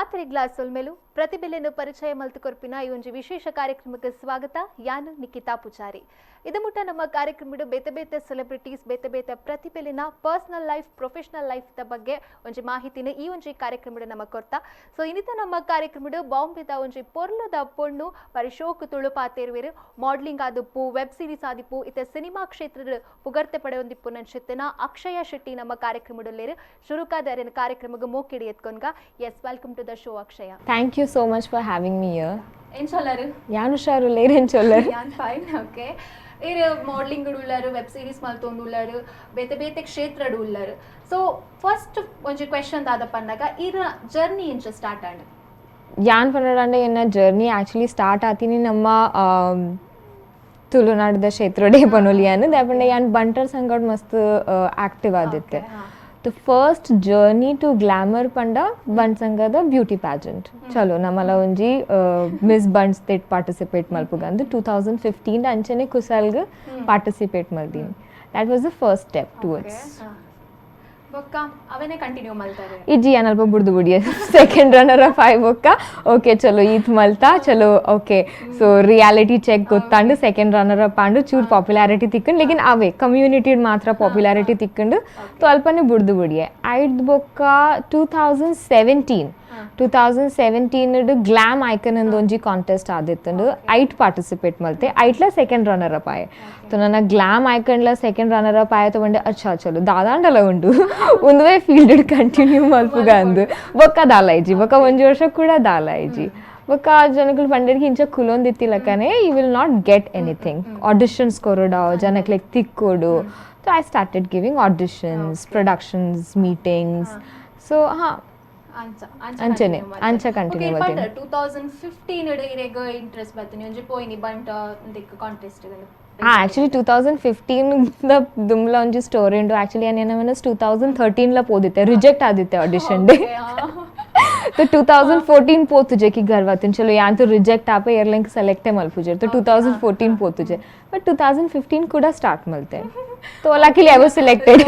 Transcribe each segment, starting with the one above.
ಮಾತ್ರೆ ಗ್ಲಾಸ್ ಮೇಲೂ ಪ್ರತಿಭೆಯನ್ನು ಪರಿಚಯ ಮಲ್ತುಕೊರ್ಪಿನ ಈ ಒಂದು ವಿಶೇಷ ಕಾರ್ಯಕ್ರಮಕ್ಕೆ ಸ್ವಾಗತ. ಯಾನು ನಿಖಿತಾ ಪೂಜಾರಿ. ಇದು ಮುಟ್ಟ ನಮ್ಮ ಕಾರ್ಯಕ್ರಮ ಬೇತೆ ಬೇತೆ ಸೆಲೆಬ್ರಿಟೀಸ್ ಬೇತೆ ಬೇತೆ ಪ್ರತಿಭೆಲಿನ ಪರ್ಸನಲ್ ಲೈಫ್ ಪ್ರೊಫೆಷನಲ್ ಲೈಫ್ ಬಗ್ಗೆ ಒಂಜಿ ಮಾಹಿತಿನ ಈ ಒಂಜಿ ಕಾರ್ಯಕ್ರಮ ನಮಗೆ ಕೊಡ್ತಾ. ಸೊ ಇನ್ನಿತ ನಮ್ಮ ಕಾರ್ಯಕ್ರಮ ಬಾಂಬೆದ ಒಂಜಿ ಪೊರ್ಲದ ಪೊಣ್ಣು ಪರಿಶೋಕ್ ತುಳುಪಾತೇರುವೆರು ಮಾಡಲಿಂಗ್ ಆದಿಪ್ಪು ವೆಬ್ ಸೀರೀಸ್ ಆದಿಪ್ಪು ಇತ ಸಿನಿಮಾ ಕ್ಷೇತ್ರದ ಪುಗರ್ತೆ ಪಡೆಯೊಂದಿಪ್ಪು ನನ್ಶಿತ್ತಿನ ಅಕ್ಷಯ ಶೆಟ್ಟಿ ನಮ್ಮ ಕಾರ್ಯಕ್ರಮದಲ್ಲೇರು ಶುರುಕಾದ ಕಾರ್ಯಕ್ರಮಕ್ಕೆ ಮೋಕಿಡಿ ಎತ್ಕೊಂಡ್ಗ. Yes, welcome to the show Akshaya. Thank you so much for having me here. ఏం చల్లారు? యాను షారు లేరేం చల్లారు? యాన్ ఫైన్. ఓకే. ఈరు మోడలింగ్ ఉల్లారు, వెబ్ సిరీస్ మల్తొంದು ఉల్లారు, ಬೇತೆ ಬೇತೆ ಕ್ಷೇತ್ರಡು ಉಳ್ಳಾರು. ಸೊ ಫಸ್ಟ್ ಒಂಜಿ ಕ್ವೆಶ್ಚನ್ ದಾದ ಪಂದಾಗ ಈರ ಜರ್ನಿ ಇಂಚ ಸ್ಟಾರ್ಟ್ ಆಂಡ್ ಯಾನ್ ಪನ್ನಡಂಡೆ ಎನ್ನ ಜರ್ನಿ ಆಕ್ಚುಲಿ ಸ್ಟಾರ್ಟ್ ಆತೀನಿ ನಮ್ಮ ತುಳುನಾಡದ ಕ್ಷೇತ್ರಡೆ ಪನೊಲಿಯಾನು ದಾಪಂಡೆ ಯಾನ್ ಬಂಟರ್ ಸಂಗಡ್ ಮಸ್ತ್ active ಆದಿತ್ತೆ. The first journey to glamour panda Bansangada beauty pageant. Chalo namala onji Miss Buns that participate malpugandu 2015 anchane kusalga participate maldini. That was the first step towards. ಬೊಕ್ಕ ಅವನೇ continue ಮಾಡ್ತಾರೆ. ಇಜ್ಜಿ ಅನಲ್ಪ ಬುಡ್ದು ಬುಡಿಯ ಸೆಕೆಂಡ್ ರನ್ನರ್ ಅಪ್ ಆಯ್ ಬೊಕ್ಕ okay ಚಲೋ ಈತ್ ಮಲ್ತಾ ಚಲೋ ಓಕೆ ಸೊ ರಿಯಾಲಿಟಿ ಚೆಕ್ ಗೊತ್ತಾಂಡು ಸೆಕೆಂಡ್ ರನ್ನರ್ ಅಪ್ ಆಂಡು ಚೂರ್ ಪಾಪ್ಯುಲಾರಿಟಿ ತಿಕ್ಕಂಡು ಲೇಕಿನ್ ಅವೇ ಕಮ್ಯುನಿಟಿ ಮಾತ್ರ ಪಾಪ್ಯುಲಾರಿಟಿ ತಿಕ್ಕಂಡು ತೋ ಅಲ್ಪನೆ ಬುಡ್ದು ಬುಡಿಯೆ ಐದ್ ಬೊಕ್ಕ 2017 ಗ್ಲಾಮ್ ಐಕನ್ ಅಂದ್ ಒಂಜಿ ಕಾಂಟೆಸ್ಟ್ ಆದಿತ್ತಂಡು ಐಟ್ ಪಾರ್ಟಿಸಿಪೇಟ್ ಮಲ್ತೆ ಐಟ್ಲ ಸೆಕೆಂಡ್ ರನ್ನರ್ ಅಪ್ ಆಯೆ. तो ನನ್ನ ಗ್ಲಾಮ್ ಐಕನ್ಲ ಸೆಕೆಂಡ್ ರನ್ನರ್ ಅಪ್ ಆಯ್ತು ಬಂಡೆ ಅಚ್ಚಾ ಚಲೋ ದಾದಾಂಡಲ ಉಂಡು ಒಂದುವೇ ಫೀಲ್ಡ್ ಕಂಟಿನ್ಯೂ ಮಲ್ಪುಗ ಅಂದು ಬೊಕ್ಕ ದಾಲಾಯ್ಜಿ ಬೊಕ್ಕ ಒಂಜಿ ವರ್ಷ ಕೂಡ ದಾಲಾಯ್ಜಿ ಬೊಕ್ಕ ಜನಗಳು ಪಂಡೆರ್ಗೆ ಇಂಚ ಕುಲೊಂದಿತ್ತಿಲಕನೆ you will not get anything auditions ಕೊರಡಾವ್ ಜನಕ್ಲೆಗ್ ತಿಕ್ಕೋಡು. So I started giving auditions productions meetings. So ಹಾಂ ಅಂಚನೆ ಅಂಚ ಕಂಟಿನ್ಯೂ ಮಾಡ್ತೀನಿ. 2015 ಇರೆಗ ಇಂಟ್ರೆಸ್ಟ್ ಬರ್ತೀನಿ ಒಂಜಿ ಪೋಯಿನಿ ಬಂಟ ದಿಕ್ ಕಾಂಟೆಸ್ಟ್ ಆಕ್ಚುಲಿ 2015 ದುಮ್ಲ ಒಂಜಿ ಸ್ಟೋರಿ ಉಂಟು. ಆಕ್ಚುಲಿ ನಾನು 2013 ಪೋದಿತ್ತೆ ರಿಜೆಕ್ಟ್ ಆದಿತ್ತೆ ಆಡಿಷನ್ ಡೇ. तो 2014 पोतुजे की घर वातिन चलो यान तो रिजेक्ट आपे एयरलाइन सेलेक्ट मलपुजे तो 2014 पोतुजे बट 2015 कुड़ा स्टार्ट मलते तो luckily I was selected.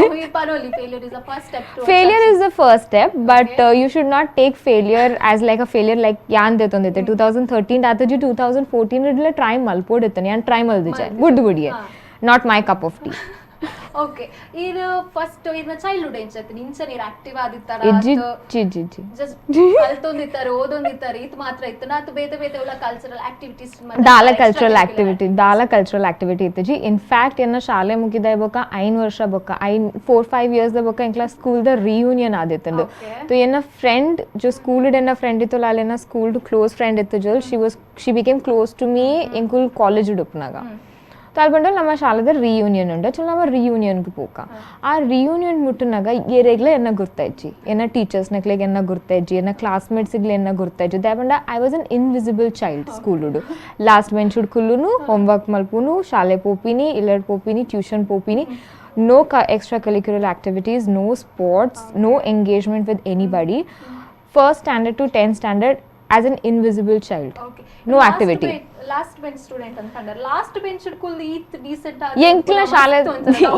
Failure is the first step but you should not take failure as like a failure like यान देतो देते 2013 आते जी 2014 इडले ट्राई मलपोडितने यान ट्राई मल दिजे गुड गुडिये not my cup of tea. Okay ಇದು ಫಸ್ಟ್ ಇದನ್ನ ಚೈಲ್ಡ್ಹುಡ್ ಎಂಚತ್ತೀನಿ ಇಂಚ ನೀರು ಆಕ್ಟಿವ್ ಆದಿತ್ತಾರ ಜಸ್ಟ್ ಕಲ್ತೊಂದಿತ್ತಾರೆ ಓದೊಂದಿತ್ತಾರೆ ಇದು ಮಾತ್ರ ಇತ್ತು ನಾತು ಬೇತೆ ಬೇತೆ ಉಲ್ಲ ಕಲ್ಚರಲ್ ಆಕ್ಟಿವಿಟೀಸ್ ದಾಲ ಕಲ್ಚರಲ್ ಆಕ್ಟಿವಿಟಿ ಇತ್ತು ಜಿ. ಇನ್ಫ್ಯಾಕ್ಟ್ ಎನ್ನ ಶಾಲೆ ಮುಗಿದ ಬೊಕ್ಕ 5 ವರ್ಷ ಬೊಕ್ಕ 4-5 ಇಯರ್ಸ್ ದ ಬೊಕ್ಕ ಎಂಕ್ಲ ಸ್ಕೂಲ್ ದ ರಿಯೂನಿಯನ್ ಆದಿತ್ತಂದು. तो ಎನ್ನ ಫ್ರೆಂಡ್ जो ಸ್ಕೂಲ್ ಎನ್ನ ಫ್ರೆಂಡ್ ಇತ್ತು ಅಲ್ಲೆನ್ನ ಸ್ಕೂಲ್ ಕ್ಲೋಸ್ ಫ್ರೆಂಡ್ ಇತ್ತು ಜೋ she became close to me ಎಂಕುಲ್ ಕಾಲೇಜ್ ಉಡುಪ್ನಾಗ. ತಾಲ್ಪಂಡು ನಮ್ಮ ಶಾಲೆದ ರಿಯೂನಿಯನ್ ಉಂಡು ಚಲೋ ನಮ್ಮ ರಿಯೂನಿಯನ್ಗೆ ಪೋಕ ಆ ರಿಯೂನಿಯನ್ ಮುಟ್ಟನಾಗ ಏರೆಗ್ಲೆ ಎನ್ನ ಗುರ್ತಾಯ್ಜಿ ಎನ್ನ ಟೀಚರ್ಸ್ ನಕ್ಲೆಗೆ ಎನ್ನ ಗುರ್ತಾಯ್ಜಿ ಎನ್ನ ಕ್ಲಾಸ್ಮೇಟ್ಸ್ಗೆ ಎನ್ನ ಗುರ್ತಾಯ್ಜಿ ದಾಪಂಡ I was an invisible child ಸ್ಕೂಲುಡು ಲಾಸ್ಟ್ ಬೆಂಚ್ ಕುಲ್ಲುನು ಹೋಮ್ವರ್ಕ್ ಮಲ್ಪುನು ಶಾಲೆ ಪೋಪಿನಿ ಇಲ್ಲಡ್ ಪೋಪಿನಿ ಟ್ಯೂಷನ್ ಪೋಪಿನಿ no extra curricular activities no sports no engagement with anybody first standard to 10th standard as an invisible child. Okay. No activity. Last bench student ಅಂತಂದ್ರೆ last bench ಕುಲ್ ಈತ್ decent ಆಗಿ ಎಂಕ್ಲ ಶಾಲೆ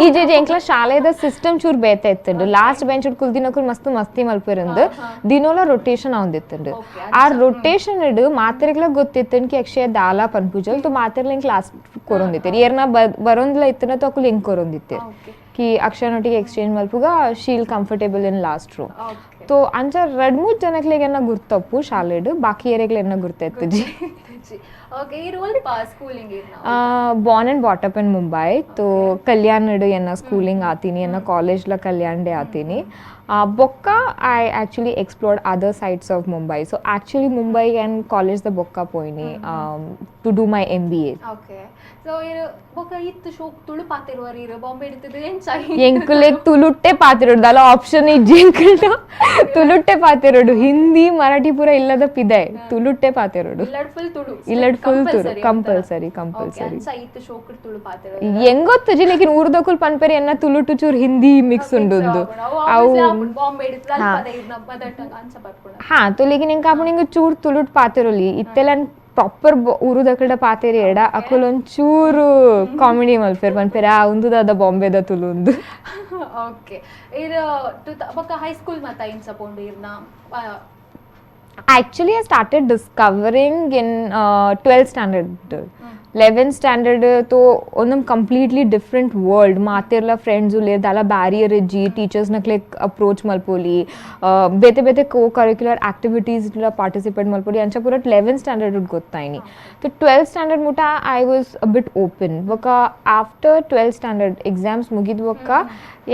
ಈಜೆ ಎಂಕ್ಲ ಶಾಲೆದ ಸಿಸ್ಟಮ್ ಚೂರ್ ಬೇತೆ ಇತ್ತಂಡು last bench ಕುಲ್ ದಿನಕುಲ್ ಮಸ್ತ್ ಮಸ್ತಿ ಮಲ್ಪಿರಂದು ದಿನೋಲ rotation ಆವಂದಿತ್ತಂಡು ಆ ರೊಟೇಷನ್ ಇಡು ಮಾತ್ರೆಗ್ಲ ಗೊತ್ತಿತ್ತಂಕಿ ಅಕ್ಷಯ ದಾಲ ಪನ್ಪುಜಲ್ तो ಮಾತ್ರೆಗ್ಲ ಕ್ಲಾಸ್ ಕೊರೊಂದಿತ್ತೆ ಏರ್ನ ಬರೋಂದ್ಲ ಇತ್ತನ तो ಅಕುಲ್ ಎಂಕ್ ಕೊರೊಂದಿತ್ತೆ कि अक्षय नोटिಗೆ ಎಕ್ಸ್ಚೇಂಜ್ ಮಲ್ಪುಗ ಶೀಲ್ ಕಂಫರ್ಟೇಬಲ್ ಇನ್ ಲಾಸ್ಟ್ ರೋ. तो ಅಂಚ 2-3 ಜನಕ್ಲೆಗೆನ್ನ ಗುರ್ತಪ್ಪು ಶಾಲೆಡು ಬಾಕಿ ಏರೆಗ್ಲೆನ್ನ ಗುರ್ತೆತ್ತು ಜಿ. ಓಕೆ ಈ ರೋಲ್ schooling born and brought up in Mumbai तो कल्याण नडु एನ್ನ ಸ್ಕೂಲಿಂಗ್ ಆತೀನಿ ಎನ್ನ ಕಾಲೇಜ್ ಲ ಕಲ್ಯಾಣ್ ಡೆ ಆತೀನಿ ಬೊಕ್ಕ I actually explored other sides of Mumbai so actually Mumbai and college the bokka poini to do my MBA. Okay so iru bokka ittu show tulu paatiruvari iru Bombay edutide en chai ಎಂಕುಲೆ ತುಳುಟ್ಟೆ ಪಾತಿರೋದು ಅಲ್ಲ option ಇಜ್ಜಿ ಎಂಕುಲು ತುಳುಟ್ಟೆ ಪಾತಿರೋದು ಹಿಂದಿ ಮರಾಠಿ ಪೂರ ಇಲ್ಲದ ಪಿದೆ ತುಳುಟ್ಟೆ ಪಾತಿರೋದು ಇಲ್ಲಡ್ full Tulu compulsory ಇತ್ತು ಶೋಕ್ Tulu ಪಾತಿರೋದು ಎಂಗೊತ್ತು G ಲೇಕಿನ್ ಊರ್ದಕುಲ್ ಪನ್ಪೆರಿ ಎನ್ನ ತುಳುಟು ಚೂರ್ ಹಿಂದಿ ಮಿಕ್ಸ್ ಉಂಡುಂದು ಅವು ಬಾಂಬೆ edutide ಪದ ಇರ್ನ ಮದರ್ ಟಂಗ್ ಅಂಚ ಬರ್ಪುಣ ಹಾ तो लेकिन ಎಂಕ ಅಪನಿಂಗ ಚೂರ್ ತುಳುಟ್ ಪಾತಿರೋಲಿ ಇತ್ತೆಲನ್ ಪ್ರಾಪರ್ ಉರುದಕಡ ಪಾತೆರಿ ಎಡ ಅಕುಲ್ ಒಂಚೂರು ಕಾಮಿಡಿ ಮಲ್ಪೇರ್ ಪನ್ಪೆರ ಉಂದುದಾದ ಬಾಂಬೆದ ತುಳುಂದು. ಓಕೆ ಇದು ಬೊಕ್ಕ ಹೈಸ್ಕೂಲ್ ಮತ್ತ ಇನ್ ಸಪೋಂಡು ಇರ್ನ Actually, I started discovering in 12th standard. 11th standard तो ಒಂದೊಂದು ಕಂಪ್ಲೀಟ್ಲಿ ಡಿಫ್ರೆಂಟ್ ವರ್ಲ್ಡ್ ಮಾತಿರ್ಲ ಫ್ರೆಂಡ್ಸ್ ಉಲ್ಲೇರ್ ದಾಲ ಬ್ಯಾರಿಯರ್ ಇಜ್ಜಿ ಟೀಚರ್ಸ್ ನಕ್ಲೆ ಅಪ್ರೋಚ್ ಮಲ್ಪೋಲಿ ಬೇತೆ ಬೇತೆ ಕೋ ಕರಿಕ್ಯುಲರ್ ಆಕ್ಟಿವಿಟೀಸ್ ಪಾರ್ಟಿಸಿಪೇಟ್ ಮಲ್ಪೋಲಿ ಅಂಚ ಪೂರ 11th ಸ್ಟ್ಯಾಂಡರ್ಡ್ ಗೊತ್ತಾಯಿನಿ तो 12th ಸ್ಟ್ಯಾಂಡರ್ಡ್ ಮುಟ I was a bit open ಬೊಕ ಆಫ್ಟರ್ 12th ಸ್ಟ್ಯಾಂಡರ್ಡ್ ಎಕ್ಸಾಮ್ಸ್ ಮುಗಿದ ಬೊಕ್ಕ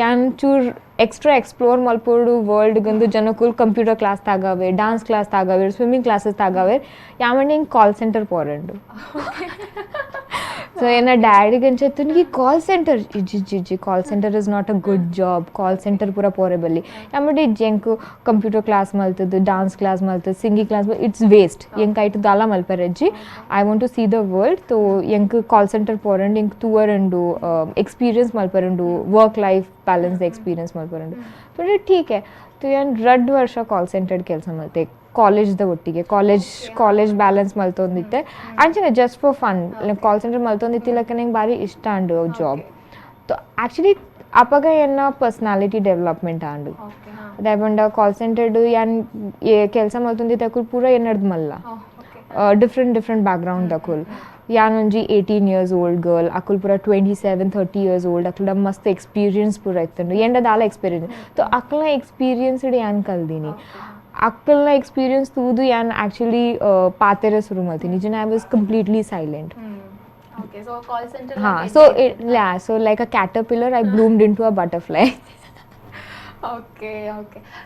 ಯಾನ್ ಚೂರ್ ಎಕ್ಸ್ಟ್ರಾ ಎಕ್ಸ್ಪ್ಲೋರ್ ಮಲ್ಪೋಡು ವರ್ಲ್ಡ್ ಗಂದು ಜನಕ್ಕೂ ಕಂಪ್ಯೂಟರ್ ಕ್ಲಾಸ್ ತಾಗಾವೆ ಡಾನ್ಸ್ ಕ್ಲಾಸ್ ತಾಗಾವೆ ಸ್ವಿಮ್ಮಿಂಗ್ ಕ್ಲಾಸಸ್ ತಾಗಾವೆ ಯಾಮಂಡೆ ಹಿಂಗೆ ಕಾಲ್ ಸೆಂಟರ್ ಪೋರಂಡು ಸೊ ಏನ ಡ್ಯಾಡಿಗೆ ಅನ್ಸತ್ತು ಕಾಲ್ ಸೆಂಟರ್ ಇಜ್ಜಿ call centre is not a good job call centre ಪೂರ ಪೋರೆಬಲ್ಲಿ ಯಾಮಂಡೆ ಎಂಕು ಕಂಪ್ಯೂಟರ್ ಕ್ಲಾಸ್ ಮಲ್ತದ್ದು ಡಾನ್ಸ್ ಕ್ಲಾಸ್ ಮಲ್ತದ್ದು ಸಿಂಗಿಂಗ್ ಕ್ಲಾಸ್ ಇಟ್ಸ್ ವೇಸ್ಟ್ ಎಂಕ್ ಐಟು ದಾಲ ಮಲ್ಪರಜ್ಜಿ I want to see the world ತೋ ಎಂಕ್ ಕಾಲ್ ಸೆಂಟರ್ ಪೋರಂಡು ಎಂಕ್ ತೂವರಂಡು ಎಕ್ಸ್ಪೀರಿಯನ್ಸ್ ಮಲ್ಪರಂಡು ವರ್ಕ್ ಲೈಫ್ ಬ್ಯಾಲೆನ್ಸ್ ಎಕ್ಸ್ಪೀರಿಯನ್ಸ್ ಮಲ್ಪರಂಡು तो ठीक है तो ಏನು 2 ವರ್ಷ ಕಾಲ್ ಸೆಂಟರ್ ಕೆಲಸ ಮಲ್ತೆ ಕಾಲೇಜ್ದ ಒಟ್ಟಿಗೆ ಕಾಲೇಜ್ ಬ್ಯಾಲೆನ್ಸ್ ಮಲ್ತೊಂದಿತ್ತೆ actually just for fun call centre ಮಲ್ತೊಂದಿತ್ತಿಲ್ಲಕ ನಂಗೆ ಭಾರಿ ಇಷ್ಟ ಅಂಡು ಜಾಬ್ तो ಆ್ಯಕ್ಚುಲಿ ಅಪಗ ಏನ ಪರ್ಸ್ನಾಲಿಟಿ ಡೆವಲಪ್ಮೆಂಟ್ ಆಂಡು ಅದಾಯಪಂಡ ಕಾಲ್ ಸೆಂಟರ್ಡು ಯಾನ್ ಕೆಲಸ ಮಲ್ತೊಂದಿತ್ತಕುಲ್ ಪೂರ ಏನರ್ದು ಮಲ್ಲ ಡಿಫ್ರೆಂಟ್ ಬ್ಯಾಕ್ಗ್ರೌಂಡ್ ದಕುಲ್ ಯಾನ್ ಒಂಜಿ 18 years old girl ಅಕುಲ್ ಪೂರ 27-30 years old ಅಕ್ಲ ಮಸ್ತ್ ಎಕ್ಸ್ಪೀರಿಯನ್ಸ್ ಪೂರ ಇತ್ತಂಡು ಎಂಡ ದಾಲ ಎಕ್ಸ್ಪೀರಿಯನ್ಸ್ तो ಅಕ್ಲ ಎಕ್ಸ್ಪೀರಿಯನ್ಸ್ಡ್ ಯಾನ್ ಕಲ್ದೀನಿ ಅಕ್ಕಲ್ನ ಎಕ್ಸ್ಪೀರಿಯನ್ಸ್ ತೂದು ಯಾನ್ ಆ್ಯಕ್ಚುಲಿ ಪಾತೆರೆ ಶುರು ಮಾಡ್ತೀನಿ ಜನ I was completely silent Okay, so call center. So like a caterpillar, I bloomed into a butterfly. Okay.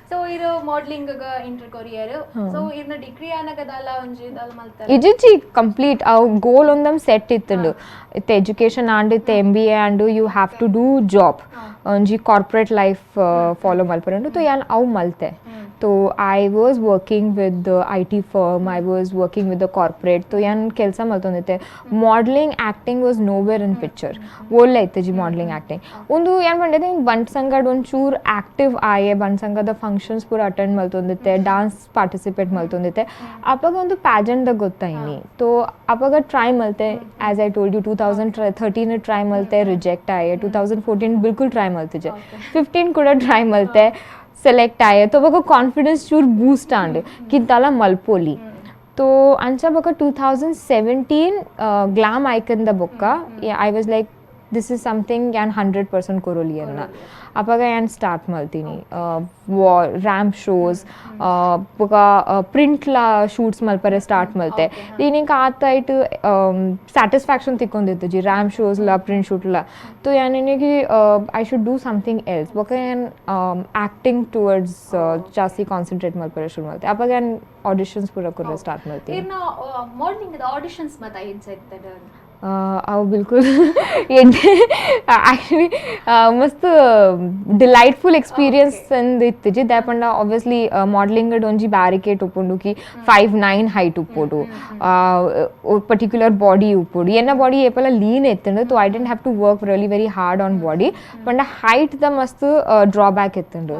So ಇದು ಮಾಡಲಿಂಗ್ ಇಂಟರ್ ಕೊರಿಯರ್ ಸೊ ಇದನ್ನ ಡಿಗ್ರಿ ಆನಗದಲ್ಲ ಒಂಜಿ ದಲ್ ಮಲ್ತಾರೆ ಇಜಿಜಿ ಕಂಪ್ಲೀಟ್ ಅವ್ ಗೋಲ್ ಒಂದಮ್ ಸೆಟ್ ಇತ್ತಂಡು ಇತ್ತೆ ಎಜುಕೇಶನ್ ಆಂಡ್ ಇತ್ತೆ MBA and you have to do job ಒಂಜಿ corporate life follow ಮಲ್ಪರಂಡು ತೋ ಯಾನ್ ಅವ್ ಮಲ್ತೆ तो I was working with the IT firm, I was working with the corporate, तो यान ಕೆಲಸ ಮಲ್ತೊಂದಿತ್ತೆ modelling acting was nowhere in picture ಒಳ್ಳೆ ಇತ್ತು ಜಿ ಮಾಡಲಿಂಗ್ ಆ್ಯಕ್ಟಿಂಗ್ ಒಂದು ಏನು ಮಾಡಿದೆ ಬಂಟ್ ಸಂಗಡ್ ಒಂಚೂರು ಆ್ಯಕ್ಟಿವ್ ಆಯೆ ಬಂಟ್ ಸಂಘದ ಫಂಕ್ಷನ್ಸ್ ಪೂರ ಅಟೆಂಡ್ ಮಲ್ತೊಂದಿತ್ತೆ ಡಾನ್ಸ್ ಪಾರ್ಟಿಸಿಪೇಟ್ ಮಲ್ತೊಂದಿತ್ತೆ ಅವಾಗ ಒಂದು ಪ್ಯಾಜೆಂಟ್ದಾಗ ಗೊತ್ತಾಯಿನಿ तो ಅವಾಗ ಟ್ರೈ ಮಲ್ತೆ as I told you 2013 try ಮಲ್ತೆ ರಿಜೆಕ್ಟ್ ಆಯೆ 2014 ಬಿಲ್ಕುಲ್ ಟ್ರೈ ಮಲ್ತಿಜೆ 15 ಕೂಡ ಟ್ರೈ ಮಲ್ತೆ सेलेक्ट आए तो वो कॉन्फिडेंस चूर बूस्ट आंड कि ताला मलपोली तो अंचा बका 2017 glam icon the Bukka I was like this is something यान 100% कोरोली अन्ना ಅವಾಗ ಏನು ಸ್ಟಾರ್ಟ್ ಮಾಡ್ತೀನಿ ರ್ಯಾಂಪ್ ಶೋಸ್ ಬೊಕ ಪ್ರಿಂಟ್ಲ ಶೂಟ್ಸ್ ಮಲ್ಪರೆ ಸ್ಟಾರ್ಟ್ ಮಲ್ತೆ ದೀನಿಂಗ್ ಆತಾಯ್ತು ಸ್ಯಾಟಿಸ್ಫ್ಯಾಕ್ಷನ್ ತಿಕ್ಕೊಂಡಿತ್ತು ಜಿ ರ್ಯಾಂಪ್ ಶೋಸ್ಲ ಪ್ರಿಂಟ್ ಶೂಟ್ಲ तो यानी I should do something else ಬೊಕ ಏನು ಆ್ಯಕ್ಟಿಂಗ್ ಟುವರ್ಡ್ಸ್ ಜಾಸ್ತಿ ಕಾನ್ಸಂಟ್ರೇಟ್ ಮಲ್ಪರೆ ಶುರು ಮಾಡ್ತೆ ಅವಾಗ ಏನು ಆಡಿಷನ್ಸ್ ಪೂರ ಕೊರ ಸ್ಟಾರ್ಟ್ ಮಾಡ್ತೀನಿ ಮಾರ್ನಿಂಗ್ ಆಡಿಷನ್ಸ್ ಮತ್ತೆ ಏನು ಅವು ಬಿಲ್ಕುಲ್ ಆ್ಯಕ್ಚುಲಿ ಮಸ್ತ್ ಡಿಲೈಟ್ಫುಲ್ ಎಕ್ಸ್ಪೀರಿಯನ್ಸ್ ಅಂದ್ ಇತ್ತು ಜಿ ದಾಪಂಡ ಆಬ್ವಿಯಸ್ಲಿ ಮಾಡಲಿಂಗ್ ಒಂಜಿ ಬ್ಯಾರಿಕೇಡ್ ಉಪ್ಪುಂಡು ಕಿ 5'9" ಹೈಟ್ ಉಪ್ಪುಡು ಪರ್ಟಿಕ್ಯುಲರ್ ಬಾಡಿ ಉಪ್ಪುಡು ಎನ್ನ ಬಾಡಿ ಏಪಲ ಲೀನ್ ಎತ್ತಂಡು तो आई didn't have to work really very hard on body ಪಂಡ ಹೈಟ್ ದ ಮಸ್ತ್ ಡ್ರಾಬ್ಯಾಕ್ ಎತ್ತಂಡು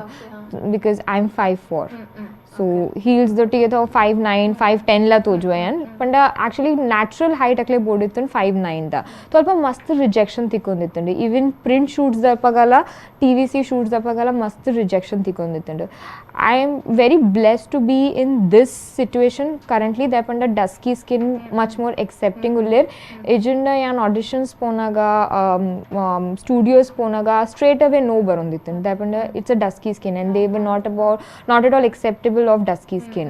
because I'm 5'4" ಸೊ ಹೀಲ್ಸ್ ದೊಟ್ಟಿಗೆ तो 5'9", 5'10" ಲ ತೋಜುವಯನ್ ಪಂಡ ಆ್ಯಕ್ಚುಲಿ ನ್ಯಾಚುರಲ್ ಹೈಟ್ ಅಕ್ಲೆ ಬೋಡಿತ್ತಂಡು 5'9" ದ ಸ್ವಲ್ಪ ಮಸ್ತ್ ರಿಜೆಕ್ಷನ್ ತಿಕ್ಕೊಂಡಿತ್ತಂಡು ಈವನ್ ಪ್ರಿಂಟ್ ಶೂಟ್ಸ್ ದಪ್ಪಗಲ TVC ಶೂಟ್ಸ್ ದಪ್ಪಗಲ ಮಸ್ತ್ ರಿಜೆಕ್ಷನ್ ತಿಕ್ಕೊಂಡಿತ್ತಂಡು I am very blessed to be in this situation currently ದಪ್ಪಂಡ dusky skin much more accepting ಉಲ್ಲೇರ್ ಎಜೆಂಡ ಯಾನ್ ಆಡಿಷನ್ಸ್ ಪೋನಾಗ ಸ್ಟುಡಿಯೋಸ್ ಪೋನಾಗ ಸ್ಟ್ರೇಟ್ ಅವೇ ನೋ ಬರೋಂದಿತ್ತಂಡು ದಪ್ಪಂಡ it's a dusky skin and they were not at all acceptable of dusky skin